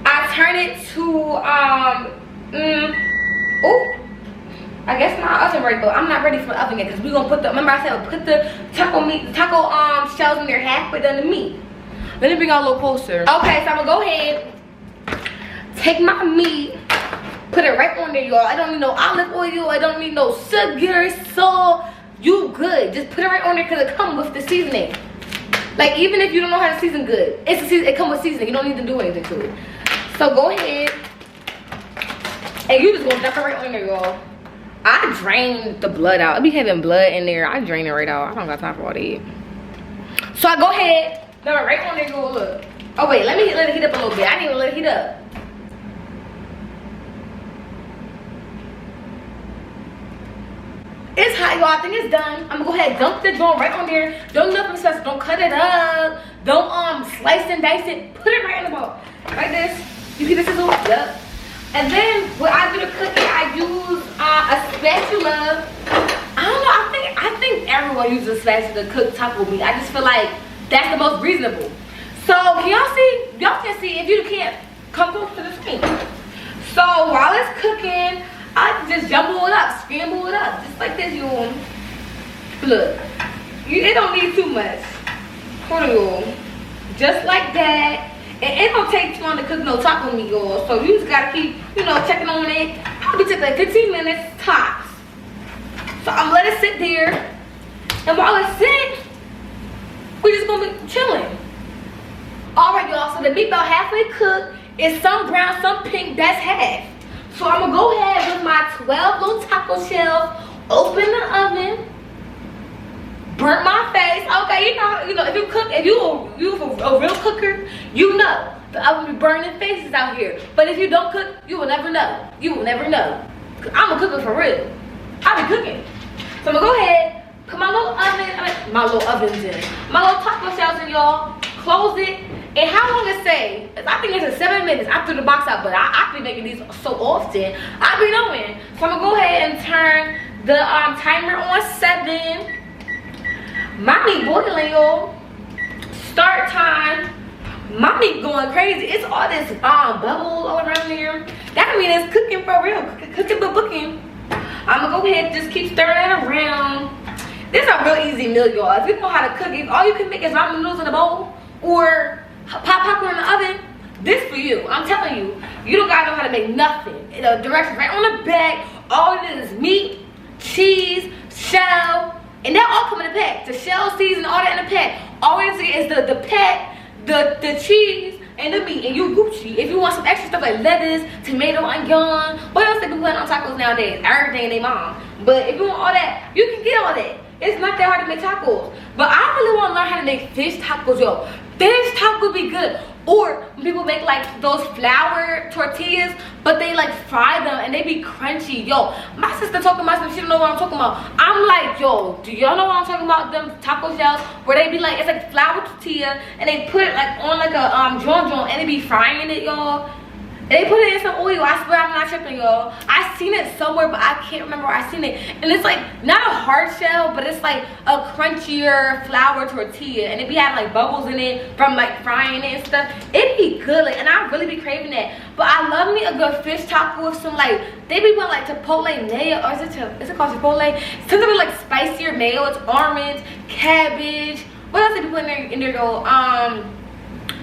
I turn it to oh, I guess my oven ready, but I'm not ready for the oven yet because we're gonna put the. Remember I said put the taco shells in there halfway done the meat. Let me bring y'all a little closer. Okay, so I'm gonna go ahead, take my meat, put it right on there, y'all. I don't need no olive oil. I don't need no sugar, salt. You good? Just put it right on there because it comes with the seasoning. Like, even if you don't know how to season good, it comes with seasoning. You don't need to do anything to it. So go ahead, and you just gonna dump it right on there, y'all. I drained the blood out. I be having blood in there. I drain it right out. I don't got time for all that. So I go ahead. No, right on there, go look. Oh wait, let it heat up a little bit. I didn't even let it heat up. It's hot, y'all. I think it's done. I'm gonna go ahead and dump the joint right on there. Don't do nothing special. Don't cut it up. Don't slice and dice it. Put it right in the bowl. Like this. You see this is all yep. And then when I do the cooking, I use a spatula. I don't know. I think everyone uses a spatula to cook taco meat. I just feel like that's the most reasonable. So can y'all see? Y'all can see. If you can't, come close to the screen. So while it's cooking, I just jumble it up, scramble it up, just like this, you. Look, it don't need too much. Hold on, y'all. Just like that. And it don't take too long to cook no taco meat, y'all. So you just gotta keep, checking on it. Probably take like 15 minutes tops. So I'm gonna let it sit there. And while it sits, we just gonna be chilling. Alright, y'all, so the meat about halfway cooked. It's some brown, some pink, that's half. So I'm gonna go ahead with my 12 little taco shells, open the oven, burnt my face. Okay, if you a real cooker, you know the oven be burning faces out here. But if you don't cook, you will never know. You will never know. I'm a cooker for real. I be cooking. So I'm gonna go ahead, put my little ovens in, my little taco shells in, y'all. Close it. And how long it say? I think it's 7 minutes. I threw the box out, but I be making these so often. I be knowing. So I'm gonna go ahead and turn the timer on 7. My meat boiling, y'all. Start time. My meat going crazy. It's all this bubble all around here. That means it's cooking for real. Cooking but booking. I'm gonna go ahead and just keep stirring it around. This is a real easy meal, y'all. If you know how to cook it, all you can make is ramen noodles in a bowl or pop popcorn in the oven. This for you. I'm telling you. You don't gotta know how to make nothing. The directions right on the back. All it is meat, cheese, shell, and that all come in a pack. The shell, season, all that in a pack. All it is the pack, the cheese, and the meat, and you Gucci. If you want some extra stuff like lettuce, tomato, onion, what else they be putting on tacos nowadays? Everything they mom. But if you want all that, you can get all that. It's not that hard to make tacos. But I really want to learn how to make fish tacos, yo. Fish tacos be good. Or when people make like those flour tortillas, but they like fry them and they be crunchy. Yo, my sister talking about some, she don't know what I'm talking about. I'm like, yo, do y'all know what I'm talking about? Them taco shells where they be like, it's like flour tortilla and they put it like on like a joint and they be frying it, y'all. And they put it in some oil. I swear I'm not tripping, y'all. I seen it somewhere, but I can't remember where I seen it. And it's like not a hard shell, but it's like a crunchier flour tortilla, and it be having like bubbles in it from like frying it and stuff. It be good, like, and I really be craving that. But I love me a good fish taco with some like, they be putting like chipotle mayo, or is it called chipotle? Something like spicier mayo. It's almonds, cabbage. What else they be putting in there though?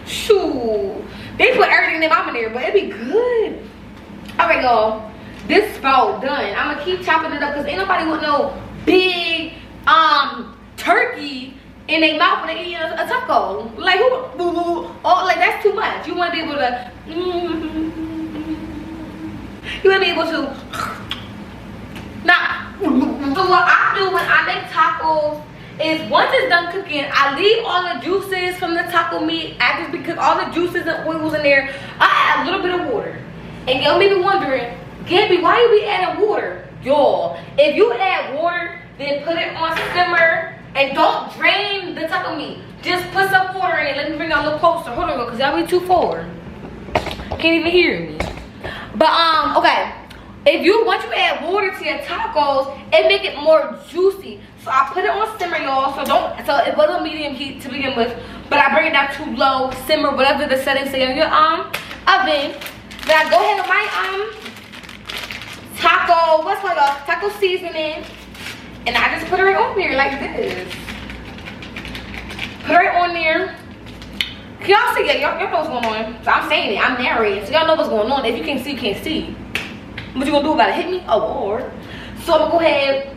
Shoot. They put everything in their mom in there, but it be good. Alright, y'all. this about done. I'm gonna keep chopping it up because ain't nobody want no big turkey in their mouth when they eat a taco. Like who? Oh, like that's too much. You want to be able to. You want to be able to. Nah. So what I do when I make tacos is once it's done cooking, I leave all the juices from the taco meat after it's been cooked, all the juices and oils in there. I add a little bit of water. And y'all may be wondering, Gabby, why you be adding water? Y'all, if you add water, then put it on simmer and don't drain the taco meat. Just put some water in it. Let me bring it a little closer. Hold on, because y'all be too far. Can't even hear me. But okay. Once you add water to your tacos, it make it more juicy. So I put it on simmer, y'all. So it was on medium heat to begin with, but I bring it down to low, simmer, whatever the settings say on your oven. Then I go ahead with my taco seasoning, and I just put it right on there like this. Put it right on there. Can y'all see it? Y'all know what's going on. So I'm saying it. I'm narrating, so y'all know what's going on. If you can't see, you can't see. What you gonna do about it? Hit me? Oh, Lord. So I'm gonna go ahead,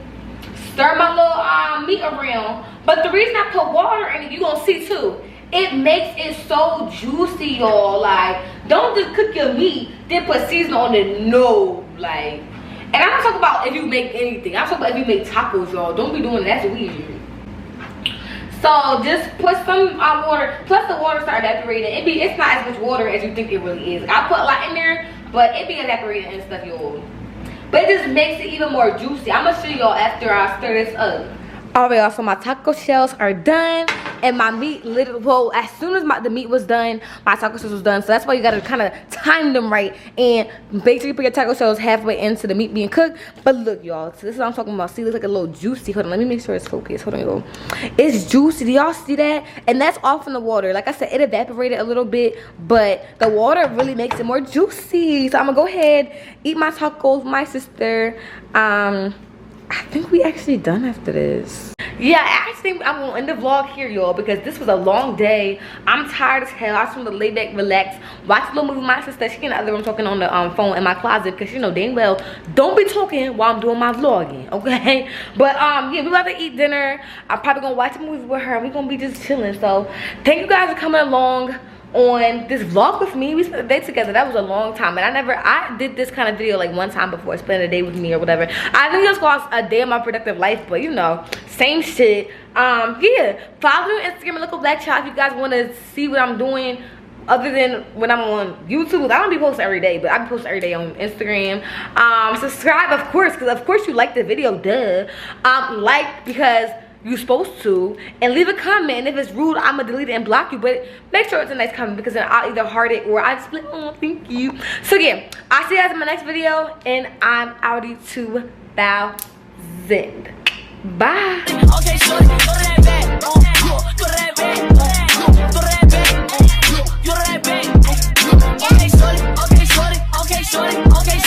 stir my little meat around. But the reason I put water in it, you gonna see too, it makes it so juicy, y'all. Like, don't just cook your meat, then put seasoning on it. No, like. And I'm not talking about if you make anything. I'm talking about if you make tacos, y'all. Don't be doing that. That's weird. So just put some water. Plus the water start evaporating. It's not as much water as you think it really is. I put a lot in there, but it be evaporating and stuff, y'all. But it just makes it even more juicy. I'm gonna show y'all after I stir this up. Alright, y'all, so my taco shells are done, and my meat as soon as the meat was done, my taco shells was done. So that's why you gotta kind of time them right and basically put your taco shells halfway into the meat being cooked. But look, y'all, so this is what I'm talking about. See, it looks like a little juicy. Hold on, let me make sure it's focused. Hold on, y'all. It's juicy. Do y'all see that? And that's all from the water. Like I said, it evaporated a little bit, but the water really makes it more juicy. So I'm gonna go ahead, eat my tacos with my sister. I think we actually done after this. Yeah, I think I'm gonna end the vlog here, y'all, because this was a long day. I'm tired as hell. I just want to lay back, relax, watch a little movie with my sister. She in the other room talking on the phone in my closet, because you know dang well don't be talking while I'm doing my vlogging, okay? But yeah, we about to eat dinner. I'm probably gonna watch a movie with her, and we're gonna be just chilling. So thank you guys for coming along on this vlog with me. We spent a day together. That was a long time, and I did this kind of video like one time before, spend a day with me or whatever. I think it's called a day of my productive life, but you know, same shit. Yeah, follow me on Instagram at Localblackchild if you guys want to see what I'm doing other than when I'm on YouTube. I don't be posting every day, but I be posting every day on Instagram. Subscribe, of course, because of course you like the video, duh. Like, because you're supposed to, and leave a comment, and if it's rude, I'm gonna delete it and block you, but make sure it's a nice comment, because then I'll either heart it or I just be like, oh, thank you. So yeah, I'll see you guys in my next video, and I'm outie 2000. Bye. Okay, so go to that back. Go to that back.